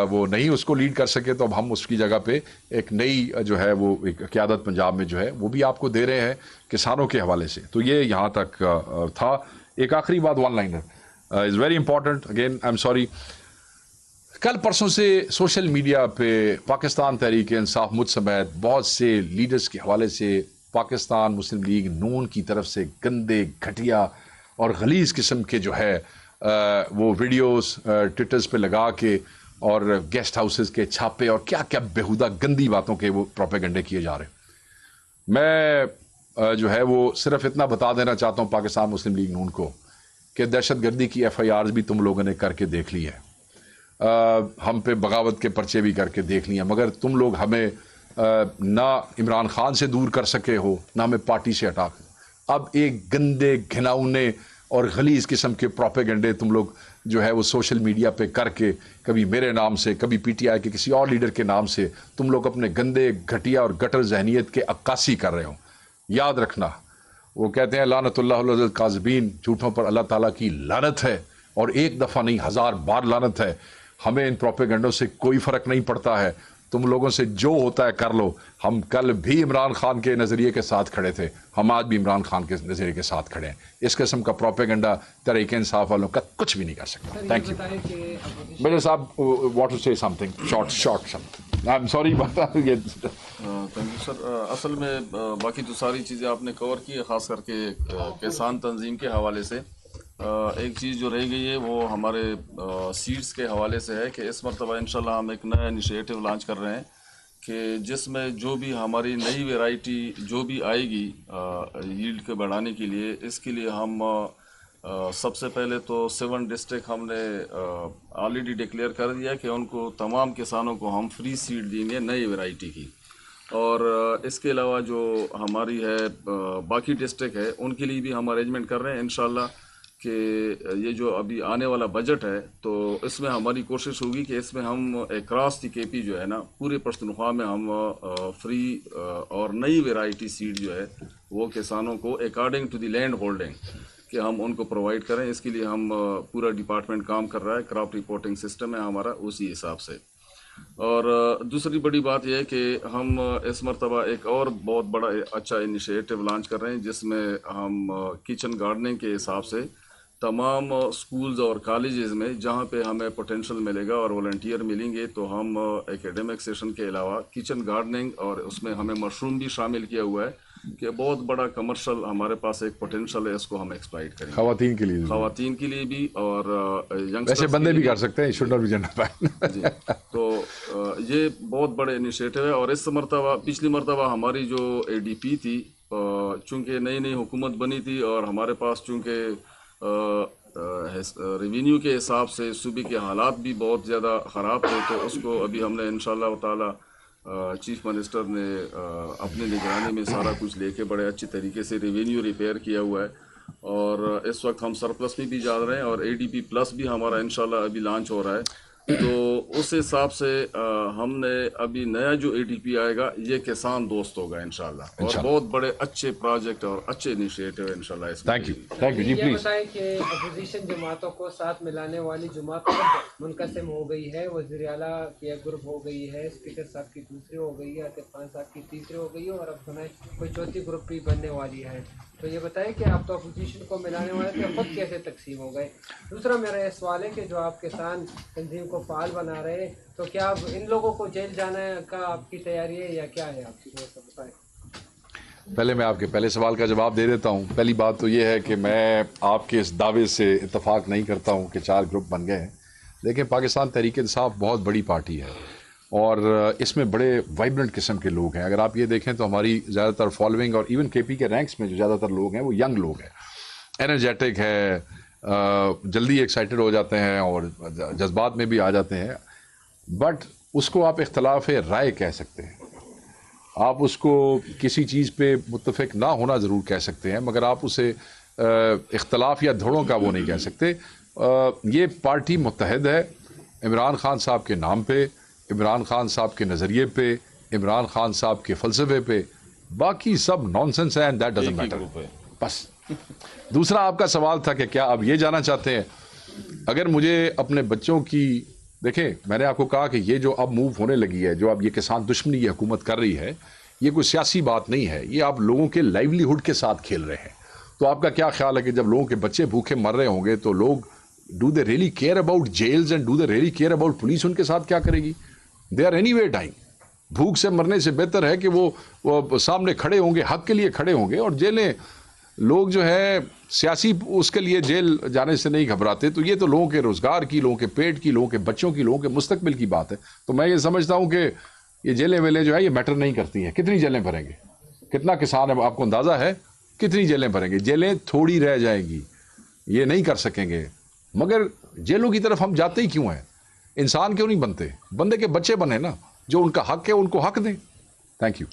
वो नहीं उसको लीड कर सके, तो अब हम उसकी जगह पे एक नई जो है वो एक क़यादत पंजाब में जो है वो भी आपको दे रहे हैं किसानों के हवाले से। तो ये यहाँ तक था। एक आखिरी बात, one liner is very important, again I am sorry. कल परसों से सोशल मीडिया पे पाकिस्तान तहरीक इंसाफ मुझ समेत बहुत से लीडर्स के हवाले से पाकिस्तान मुस्लिम लीग नून की तरफ से गंदे, घटिया और गलीज़ किस्म के जो है वो वीडियोस ट्विटर्स पे लगा के और गेस्ट हाउसेस के छापे और क्या क्या बेहुदा गंदी बातों के वो प्रोपेगेंडे किए जा रहे हैं। मैं जो है वो सिर्फ इतना बता देना चाहता हूँ पाकिस्तान मुस्लिम लीग नून को कि दहशतगर्दी की FIRs भी तुम लोगों ने करके देख ली है, हम पे बगावत के पर्चे भी करके देख लिए, मगर तुम लोग हमें ना इमरान खान से दूर कर सके हो, ना हमें पार्टी से हटा। अब एक गंदे, घिनौने और गलीज किस्म के प्रोपेगेंडे तुम लोग जो है वो सोशल मीडिया पे करके, कभी मेरे नाम से, कभी PTI के किसी और लीडर के नाम से, तुम लोग अपने गंदे, घटिया और गटर जहनीत के अक्कासी कर रहे हो। याद रखना, वो कहते हैं लानतुल्लाह अलल काज़िबीन, झूठों पर अल्लाह ताला की लानत है, और एक दफ़ा नहीं 1000 बार लानत है। हमें इन प्रोपेगेंडों से कोई फ़र्क नहीं पड़ता है, तुम लोगों से जो होता है कर लो। हम कल भी इमरान खान के नज़रिए के साथ खड़े थे, हम आज भी इमरान खान के नज़रिए के साथ खड़े हैं। इस किस्म का प्रोपेगेंडा तहरीक इंसाफ वालों का कुछ भी नहीं कर सकता। Thank you. मेरे साहब want to say something short something, I am sorry बता ये। Thank you sir. असल में बाकी तो सारी चीज़ें आपने कवर की है, ख़ास करके किसान तंजीम के हवाले से। एक चीज़ जो रह गई है वो हमारे सीड्स के हवाले से है कि इस मरतबा इंशाल्लाह हम एक नया इनिशिएटिव लॉन्च कर रहे हैं कि जिसमें जो भी हमारी नई वैरायटी जो भी आएगी यील्ड को बढ़ाने के लिए, इसके लिए हम सबसे पहले तो 7 डिस्ट्रिक्ट हमने ऑलरेडी डिक्लेयर कर दिया कि उनको तमाम किसानों को हम फ्री सीड देंगे नई वैरायटी की। और इसके अलावा जो हमारी है बाकी डिस्ट्रिक्ट है उनके लिए भी हम अरेंजमेंट कर रहे हैं इंशाल्लाह कि ये जो अभी आने वाला बजट है तो इसमें हमारी कोशिश होगी कि इसमें हम अक्रॉस दी KP जो है ना पूरे पश्तूनख्वा में हम फ्री और नई वैरायटी सीड जो है वो किसानों को according to the land holding कि हम उनको प्रोवाइड करें। इसके लिए हम पूरा डिपार्टमेंट काम कर रहा है, क्रॉप रिपोर्टिंग सिस्टम है हमारा उसी हिसाब से। और दूसरी बड़ी बात यह है कि हम इस मरतबा एक और बहुत बड़ा अच्छा इनिशिएटिव लॉन्च कर रहे हैं जिसमें हम किचन गार्डनिंग के हिसाब से तमाम स्कूल्स और कॉलेजेस में जहाँ पे हमें पोटेंशियल मिलेगा और वॉलंटियर मिलेंगे तो हम एकेडमिक सेशन के अलावा किचन गार्डनिंग और उसमें हमें मशरूम भी शामिल किया हुआ है कि बहुत बड़ा कमर्शियल हमारे पास एक पोटेंशियल है, इसको हम एक्सप्लॉइट करेंगे ख़वातीन के लिए भी और यंगस्टर्स वैसे बंदे भी कर सकते हैं, शुड नॉट बी जेंडर जी। तो ये बहुत बड़े इनिशिएटिव है। और इस मरतबा पिछली मरतबा हमारी जो ADP थी, चूँकि नई नई हुकूमत बनी थी और हमारे पास चूँकि रेवेन्यू के हिसाब से सूबे के हालात भी बहुत ज़्यादा ख़राब थे, तो उसको अभी हमने इंशाल्लाह ताला चीफ मिनिस्टर ने अपनी निगरानी में सारा कुछ लेके बड़े अच्छे तरीके से रेवेन्यू रिपेयर किया हुआ है और इस वक्त हम सरप्लस में भी जा रहे हैं और ADP प्लस भी हमारा इंशाल्लाह अभी लॉन्च हो रहा है। तो उस हिसाब से हमने अभी नया जो ADP आएगा ये किसान दोस्त होगा इंशाल्लाह और बहुत बड़े अच्छे प्रोजेक्ट और अच्छे इनिशिएटिव इंशाल्लाह इसमें। Thank you ji. प्लीज बताएं कि अपोजिशन जमातों को साथ मिलाने वाली जमात मुनकसिम हो गई है, वज़ीर आला की एक ग्रुप हो गई है, स्पीकर साहब की दूसरी हो गई है, आतिफ खान साहब की तीसरी हो गई है और अब सुनाए कोई चौथी ग्रुप भी बनने वाली है। तो ये बताएं कि आप तो अपोजिशन को मिलाने वाले थे, खुद कैसे तकसीम हो गए। दूसरा मेरा ये सवाल है कि जो आप किसान तंजीम को फाल बना रहे हैं तो क्या अब इन लोगों को जेल जाने का आपकी तैयारी है या क्या है आपकी, बताएं। पहले मैं आपके पहले सवाल का जवाब दे देता हूँ। पहली बात तो ये है कि मैं आपके इस दावे से इत्तेफाक नहीं करता हूँ कि 4 ग्रुप बन गए हैं। देखिए, पाकिस्तान तहरीक इंसाफ बहुत बड़ी पार्टी है और इसमें बड़े वाइब्रेंट किस्म के लोग हैं। अगर आप ये देखें तो हमारी ज़्यादातर फॉलोइंग और इवन केपी के रैंक्स में जो ज़्यादातर लोग हैं वो यंग लोग हैं, एनर्जेटिक है, जल्दी एक्साइटेड हो जाते हैं और जज्बात में भी आ जाते हैं। बट उसको आप इख्तलाफ राय कह सकते हैं, आप उसको किसी चीज़ पे मुत्तफिक ना होना ज़रूर कह सकते हैं, मगर आप उसे इख्तलाफ या धड़ों का वो नहीं कह सकते। ये पार्टी मुत्तहद है इमरान खान साहब के नाम पे, इमरान खान साहब के नज़रिए पे, इमरान खान साहब के फ़लसफ़े पे। बाकी सब नॉनसेंस है एंड दैट डजंट मैटर। बस दूसरा आपका सवाल था कि क्या आप ये जानना चाहते हैं, अगर मुझे अपने बच्चों की, देखें मैंने आपको कहा कि ये जो अब मूव होने लगी है, जो अब ये किसान दुश्मनी ये हुकूमत कर रही है, ये कोई सियासी बात नहीं है, ये आप लोगों के लाइवलीहुड के साथ खेल रहे हैं। तो आपका क्या ख्याल है कि जब लोगों के बच्चे भूखे मर रहे होंगे तो लोग, do they really care about jails and do they really care about police उनके साथ क्या करेगी? They are anyway dying. भूख से मरने से बेहतर है कि वो सामने खड़े होंगे, हक के लिए खड़े होंगे। और जेलें, लोग जो है सियासी उसके लिए जेल जाने से नहीं घबराते। तो ये तो लोगों के रोज़गार की, लोगों के पेट की, लोगों के बच्चों की, लोगों के मुस्तकबिल की बात है। तो मैं ये समझता हूँ कि ये जेलें वेलें जो है ये मैटर नहीं करती हैं। कितनी जेलें भरेंगे, कितना किसान है, आपको अंदाज़ा है कितनी जेलें भरेंगे? जेलें थोड़ी रह जाएंगी, ये नहीं कर सकेंगे। मगर जेलों की तरफ हम जाते ही क्यों हैं? इंसान क्यों नहीं बनते? बंदे के बच्चे बने ना, जो उनका हक है उनको हक दें। Thank you.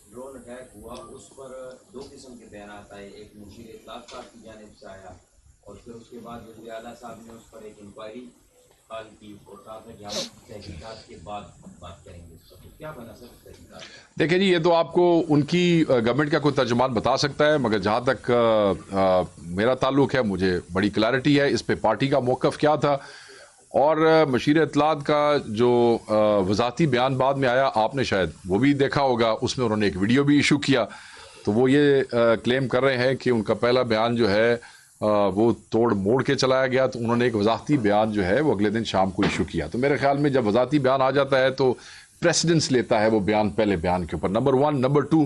ड्रोन अटैक हुआ उस पर 2 किस्म के बयान आए, एक मुशीर इत्तलात साहब की जानिब से आया और फिर उसके बाद वज़ीर आला साहब ने उस पर एक इंक्वायरी कॉल की और कहा था कि हम तहकीकात के बाद बात करेंगे। तो क्या बना सर तहकीकात? देखिए जी, ये तो आपको उनकी गवर्नमेंट का कोई तर्जुमान बता सकता है, मगर जहाँ तक मेरा ताल्लुक है मुझे बड़ी क्लैरिटी है इस पे पार्टी का मौक़िफ़ क्या था। और मशीर इत्तलात का जो वज़ाती बयान बाद में आया, आपने शायद वो भी देखा होगा, उसमें उन्होंने एक वीडियो भी इशू किया। तो वो ये क्लेम कर रहे हैं कि उनका पहला बयान जो है वो तोड़ मोड़ के चलाया गया। तो उन्होंने एक वज़ाती बयान जो है वो अगले दिन शाम को इशू किया। तो मेरे ख्याल में जब वज़ाती बयान आ जाता है तो प्रेसिडेंस लेता है वो बयान पहले बयान के ऊपर, नंबर 1। नंबर 2,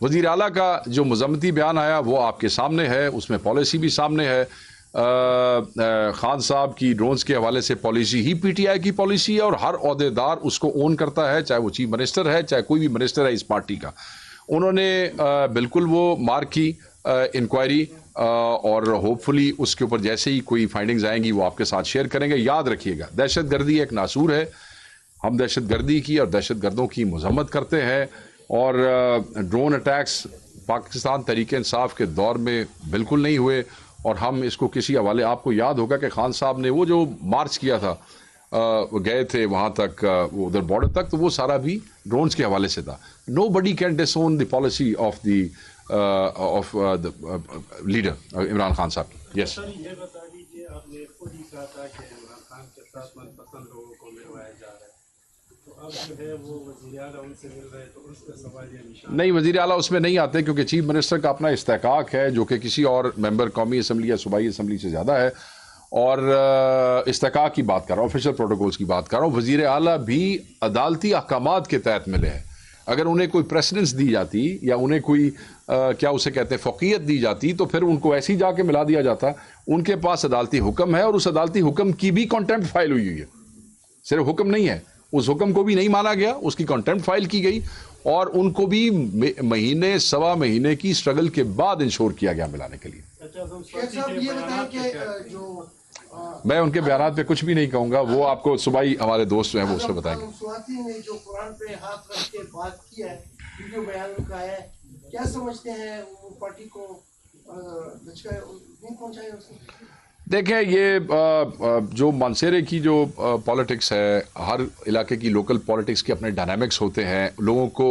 वज़ीर आला का जो मज़म्मती बयान आया वो आपके सामने है, उसमें पॉलिसी भी सामने है। खान साहब की ड्रोन्स के हवाले से पॉलिसी ही पीटीआई की पॉलिसी है और हर ओहदेदार उसको ओन करता है, चाहे वो चीफ मिनिस्टर है, चाहे कोई भी मिनिस्टर है इस पार्टी का। उन्होंने बिल्कुल वो मार्क की इंक्वायरी और होपफुली उसके ऊपर जैसे ही कोई फाइंडिंग्स आएंगी वो आपके साथ शेयर करेंगे। याद रखिएगा, दहशत गर्दी एक नासूर है, हम दहशत गर्दी की और दहशत गर्दों की मजम्मत करते हैं। और ड्रोन अटैक्स पाकिस्तान तहरीक इंसाफ के दौर में बिल्कुल नहीं हुए और हम इसको किसी हवाले, आपको याद होगा कि खान साहब ने वो जो मार्च किया था, वो गए थे वहाँ तक, वो उधर बॉर्डर तक, तो वो सारा भी ड्रोन्स के हवाले से था। Nobody can disown the policy of the leader Imran Khan साहब। यस सर, ये बता दीजिए, आपने खुद ही कहा था कि इमरान खान के साथ मनपसंद लोगों को मिलवाया जा रहा है, तो अब जो है वो वज़ीर आला उनसे मिल रहे हैं, तो उस पर सवाल या निशान नहीं, वज़ीर आला उसमें नहीं आते क्योंकि चीफ मिनिस्टर का अपना इस्तेहकाक है जो कि किसी और मेंबर कौमी असम्बली या सूबाई असम्बली से ज़्यादा है। और इस्तेहकाक की बात कर रहा हूँ, ऑफिशियल प्रोटोकॉल्स की बात कर रहा हूँ। वज़ीर आला भी अदालती अहकामात के तहत मिले हैं। अगर उन्हें कोई प्रेसिडेंस दी जाती या उन्हें कोई क्या उसे कहते हैं फ़ौक़ियत दी जाती तो फिर उनको ऐसे ही जाके मिला दिया जाता। उनके पास अदालती हुक्म है और उस अदालती हुक्म की भी कॉन्टेम्प्ट फाइल हुई है। सिर्फ हुक्म नहीं है, उस हुक्म को भी नहीं माना गया, उसकी कॉन्टेम्प्ट फाइल की गई और उनको भी महीने सवा महीने की स्ट्रगल के बाद इंश्योर किया गया मिलाने के लिए। मैं उनके बयान पे कुछ भी नहीं कहूँगा, वो आपको सुबाई हमारे दोस्त जो हैं वो उससे बताएंगे। स्वाति ने जो कुरान पे हाथ रख के बात की है, वीडियो बयान उनका है, क्या समझते हैं वो पार्टी को धचका नहीं पहुंचाए उसने? देखें, ये जो मानसेरे की जो पॉलिटिक्स है, हर इलाके की लोकल पॉलिटिक्स के अपने डायनामिक्स होते हैं, लोगों को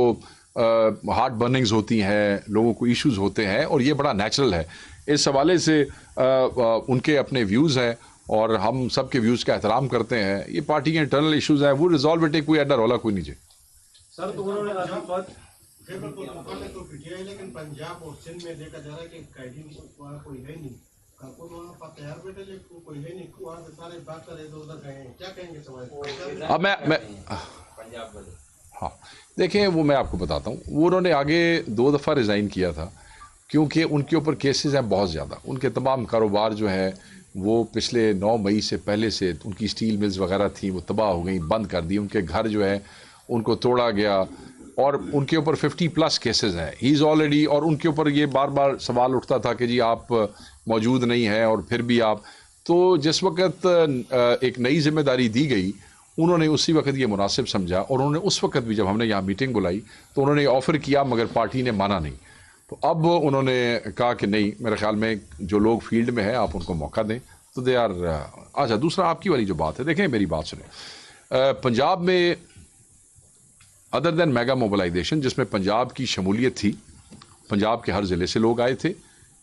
हार्ट बर्निंग्स होती हैं, लोगों को इश्यूज होते हैं और ये बड़ा नेचुरल है। इस हवाले से उनके अपने व्यूज़ हैं और हम सब के व्यूज़ का एहतराम करते हैं। ये पार्टी के इंटरनल इश्यूज़ हैं, वो रिजॉल्व इट, कोई अड्डा रौला कोई नीचे। सर, तो उन्होंने तो पीटीआई, लेकिन पंजाब और सिंध में देखा जा रहा है कि कैदी कोई है नहीं, कोई है नहीं, सारे बात कर रहे, उधर गए, क्या कहेंगे सवाल? अब मैं पंजाब वाले हाँ, देखें वो मैं आपको बताता हूँ, वो उन्होंने आगे 2 दफ़ा रिज़ाइन किया था क्योंकि उनके ऊपर केसेस हैं बहुत ज़्यादा। उनके तमाम कारोबार जो है वो पिछले 9 मई से पहले से उनकी स्टील मिल्स वगैरह थी वो तबाह हो गई, बंद कर दी। उनके घर जो है उनको तोड़ा गया और उनके ऊपर 50+ केसेस हैं। ही इज़ ऑलरेडी, और उनके ऊपर ये बार बार सवाल उठता था कि जी आप मौजूद नहीं हैं और फिर भी आप, तो जिस वक्त एक नई जिम्मेदारी दी गई उन्होंने उसी वक्त ये मुनासिब समझा और उन्होंने उस वक्त भी जब हमने यहाँ मीटिंग बुलाई तो उन्होंने ऑफ़र किया मगर पार्टी ने माना नहीं। तो अब उन्होंने कहा कि नहीं, मेरे ख्याल में जो लोग फील्ड में हैं आप उनको मौका दें, तो दे आर। अच्छा, दूसरा आपकी वाली जो बात है, देखें मेरी बात सुने। पंजाब में अदर देन मेगा मोबिलाइजेशन जिसमें पंजाब की शमूलियत थी, पंजाब के हर ज़िले से लोग आए थे,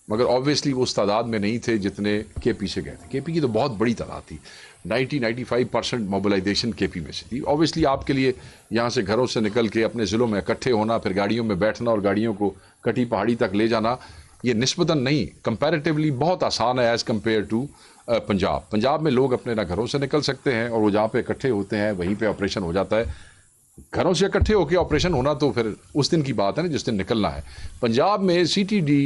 मगर ऑब्वियसली वो उस तादाद में नहीं थे जितने केपी से गए थे। केपी की तो बहुत बड़ी तादाद थी, 90-95% मोबिलाइजेशन केपी में से थी। ऑब्वियसली आपके लिए यहाँ से घरों से निकल के अपने ज़िलों में इकट्ठे होना, फिर गाड़ियों में बैठना और गाड़ियों को कटी पहाड़ी तक ले जाना, ये निस्बतन नहीं, कंपैरेटिवली बहुत आसान है as compare to Punjab. Punjab में लोग अपने ना घरों से निकल सकते हैं और वो जहाँ पे इकट्ठे होते हैं वहीं पे ऑपरेशन हो जाता है। घरों से इकट्ठे होकर ऑपरेशन होना तो फिर उस दिन की बात है ना जिस दिन निकलना है। पंजाब में CTD,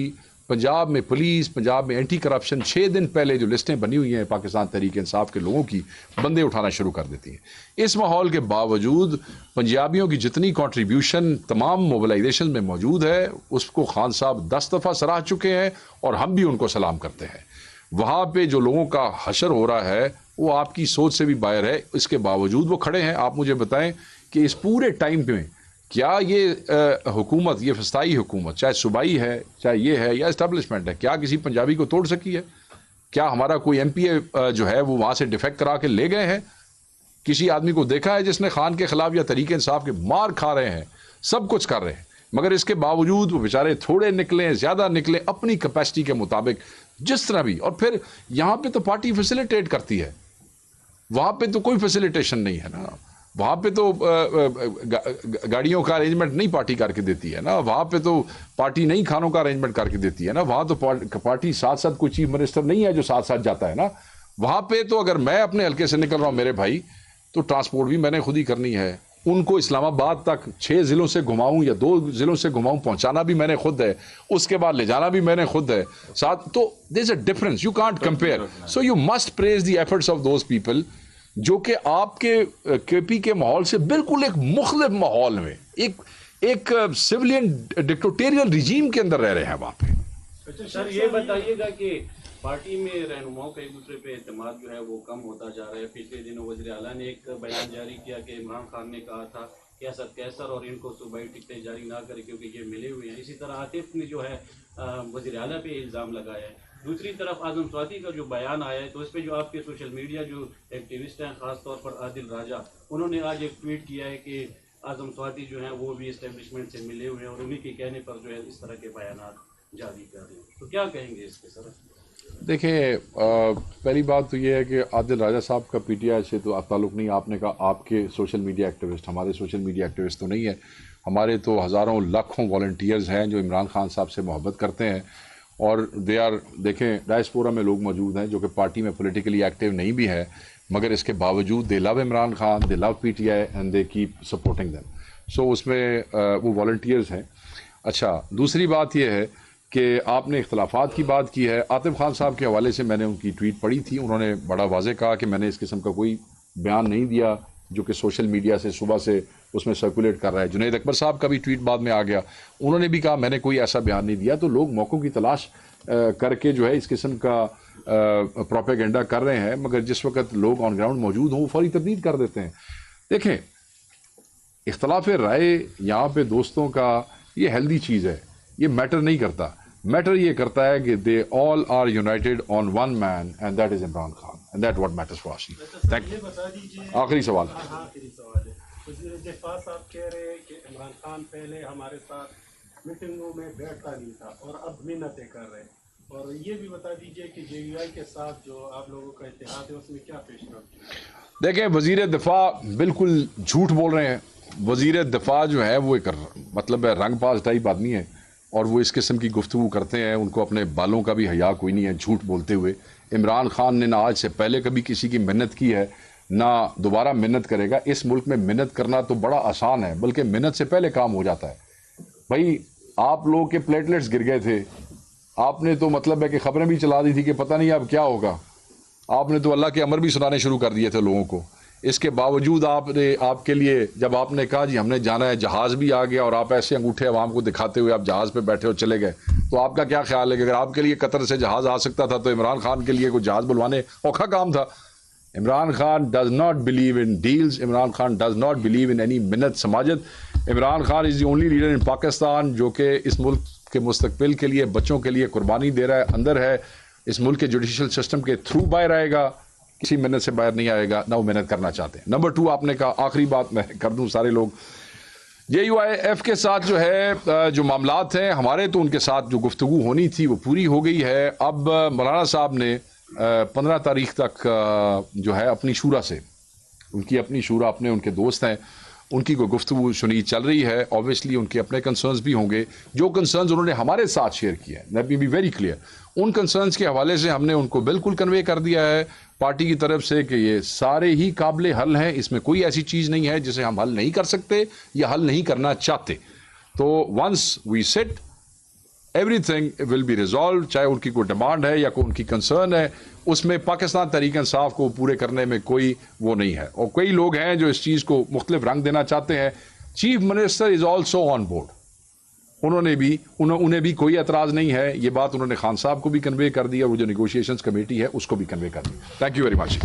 पंजाब में पुलिस, पंजाब में एंटी करप्शन 6 दिन पहले जो लिस्टें बनी हुई हैं पाकिस्तान तहरीक इंसाफ के लोगों की, बंदे उठाना शुरू कर देती हैं। इस माहौल के बावजूद पंजाबियों की जितनी कंट्रीब्यूशन तमाम मोबिलाइजेशन में मौजूद है उसको खान साहब 10 दफ़ा सराह चुके हैं और हम भी उनको सलाम करते हैं। वहाँ पे जो लोगों का हशर हो रहा है वो आपकी सोच से भी बाहर है, इसके बावजूद वो खड़े हैं। आप मुझे बताएं कि इस पूरे टाइम में क्या ये हुकूमत, ये फस्ताई हुकूमत, चाहे सूबाई है, चाहे ये है या इस्टेब्लिशमेंट है, क्या किसी पंजाबी को तोड़ सकी है? क्या हमारा कोई MPA जो है वो वहाँ से डिफेक्ट करा के ले गए हैं? किसी आदमी को देखा है जिसने खान के खिलाफ या तरीक इंसाफ के मार खा रहे हैं, सब कुछ कर रहे हैं, मगर इसके बावजूद वो बेचारे थोड़े निकलें ज़्यादा निकलें अपनी कैपेसिटी के मुताबिक जिस तरह भी। और फिर यहाँ पे तो पार्टी फैसिलिटेट करती है, वहाँ पे तो कोई फैसिलिटेशन नहीं है ना। वहाँ पे तो गाड़ियों का अरेंजमेंट नहीं पार्टी करके देती है ना, वहाँ पे तो पार्टी नहीं खानों का अरेंजमेंट करके देती है ना, वहाँ तो पार्टी साथ साथ कोई चीफ मिनिस्टर नहीं है जो साथ साथ जाता है ना। वहाँ पे तो अगर मैं अपने हल्के से निकल रहा हूँ मेरे भाई, तो ट्रांसपोर्ट भी मैंने खुद ही करनी है। उनको इस्लामाबाद तक 6 ज़िलों से घुमाऊँ या 2 ज़िलों से घुमाऊँ, पहुँचाना भी मैंने खुद है, उसके बाद ले जाना भी मैंने खुद है साथ। तो there is a difference, you can't compare. So you must praise the efforts of those people जो कि आपके केपी के माहौल से बिल्कुल एक मुख्तलिफ माहौल में, एक सिविलियन डिक्टेटोरियल रिजीम के अंदर रह रहे हैं वहाँ पे। सर ये बताइएगा कि पार्टी में रहनुमाओं का एक दूसरे पे एतमाद जो है वो कम होता जा रहा है। पिछले दिनों वज़ीर आला ने एक बयान जारी किया कि इमरान खान ने कहा था कि असद कैसर और इनको सूबाई टिकटें जारी ना करे क्योंकि ये मिले हुए हैं। इसी तरह आतिफ ने जो है वज़ीर आला पे इल्ज़ाम लगाया है। दूसरी तरफ आजम स्वाति का जो बयान आया है तो इस पर जो आपके सोशल मीडिया जो एक्टिविस्ट हैं, ख़ासतौर पर आदिल राजा, उन्होंने आज एक ट्वीट किया है कि आजम स्वाति जो हैं वो भी इस्टेब्लिशमेंट से मिले हुए हैं और उन्हीं के कहने पर जो है इस तरह के बयान जारी कर रहे हैं। तो क्या कहेंगे इसके सर? देखें, पहली बात तो ये है कि आदिल राजा साहब का PTI से तो ताल्लुक़ नहीं। आपने कहा आपके सोशल मीडिया एक्टिविस्ट, हमारे सोशल मीडिया एक्टिविस्ट तो नहीं है। हमारे तो हज़ारों लाखों वॉलंटियर्स हैं जो इमरान खान साहब से मोहब्बत करते हैं और दे आर, देखें डायस्पोरा में लोग मौजूद हैं जो कि पार्टी में पॉलिटिकली एक्टिव नहीं भी है, मगर इसके बावजूद they love Imran Khan, they love PTI and they keep supporting them. So उसमें वो वॉलंटियर्स हैं। अच्छा, दूसरी बात यह है कि आपने इख्तलाफात की बात की है। आतिफ खान साहब के हवाले से मैंने उनकी ट्वीट पढ़ी थी, उन्होंने बड़ा वाज़ेह कहा कि मैंने इस किस्म का कोई बयान नहीं दिया जो कि सोशल मीडिया से सुबह से उसमें सर्कुलेट कर रहा है। जुनैद अकबर साहब का भी ट्वीट बाद में आ गया, उन्होंने भी कहा मैंने कोई ऐसा बयान नहीं दिया। तो लोग मौक़ों की तलाश करके जो है इस किस्म का प्रोपेगेंडा कर रहे हैं, मगर जिस वक्त लोग ऑन ग्राउंड मौजूद हों वो फौरी तरदीद कर देते हैं। देखें, इख्तलाफ राय यहाँ पे दोस्तों का ये हेल्दी चीज़ है, ये मैटर नहीं करता। मैटर ये करता है कि they all are united on one man and that is Imran Khan and that what matters for us. Thank you. आखिरी सवाल। आखिरी सवाल है, वज़ीर दिफा साहब कह रहे हैं कि इमरान खान पहले हमारे साथ मीटिंगों में बैठता नहीं था और अब मिन्नतें कर रहे हैं। और ये भी बता दीजिए कि JUI के साथ जो आप लोगों का इत्तेहाद है उसमें क्या पेशरफ्त? देखें, वज़ीर दिफा बिल्कुल झूठ बोल रहे हैं। वज़ीर दिफा जो है वो एक मतलब है रंगबाज टाइप आदमी है और वो इस किस्म की गुफ्तगू करते हैं, उनको अपने बालों का भी हया कोई नहीं है झूठ बोलते हुए। इमरान खान ने ना आज से पहले कभी किसी की मिन्नत की है, ना दोबारा मिन्नत करेगा। इस मुल्क में मिन्नत करना तो बड़ा आसान है, बल्कि मिन्नत से पहले काम हो जाता है। भाई आप लोगों के प्लेटलेट्स गिर गए थे, आपने तो मतलब है कि खबरें भी चला दी थी कि पता नहीं अब क्या होगा, आपने तो अल्लाह के अमर भी सुनाने शुरू कर दिए थे लोगों को। इसके बावजूद आपके लिए जब आपने कहा जी हमने जाना है, जहाज़ भी आ गया और आप ऐसे अंगूठे अवाम को दिखाते हुए आप जहाज़ पे बैठे हो चले गए, तो आपका क्या ख्याल है कि अगर आपके लिए कतर से जहाज़ आ सकता था तो इमरान खान के लिए कोई जहाज़ बुलवाने औखा काम था? Imran Khan does not believe in deals, Imran Khan does not believe in any मिन्नत समाजत। Imran Khan is the only leader in Pakistan जो कि इस मुल्क के मुस्तकबिल के लिए, बच्चों के लिए कुर्बानी दे रहा है, अंदर है, इस मुल्क के जुडिशल सिस्टम के थ्रू बाहर आएगा, किसी मिन्नत से बाहर नहीं आएगा, ना वो मेहनत करना चाहते हैं। नंबर 2 आपने कहा, आखिरी बात मैं कर दूं, सारे लोग JUIF के साथ जो है जो मामलात हैं हमारे, तो उनके साथ जो गुफ्तगू होनी थी वो पूरी हो गई है। अब मौलाना साहब ने 15 तारीख तक जो है अपनी शूरा से, उनकी अपनी शूरा, अपने उनके दोस्त हैं, उनकी कोई गुफ्तगू सुनी चल रही है। ऑब्वियसली उनके अपने कंसर्न्स भी होंगे, जो कंसर्न्स उन्होंने हमारे साथ शेयर किए हैं, let me be very clear, उन कंसर्न्स के हवाले से हमने उनको बिल्कुल कन्वे कर दिया है पार्टी की तरफ से कि ये सारे ही काबिल हल हैं, इसमें कोई ऐसी चीज़ नहीं है जिसे हम हल नहीं कर सकते या हल नहीं करना चाहते। तो once we sit everything will be resolve, चाहे उनकी कोई डिमांड है या कोई उनकी कंसर्न है, उसमें पाकिस्तान तहरीक इंसाफ को पूरे करने में कोई वो नहीं है। और कई लोग हैं जो इस चीज़ को मुख्तलिफ रंग देना चाहते हैं। Chief minister is also on board, उन्हें भी कोई एतराज़ नहीं है। ये बात उन्होंने खान साहब को भी कन्वे कर दी और वो जो निगोशिएशंस कमेटी है उसको भी कन्वे कर दी। Thank you very much.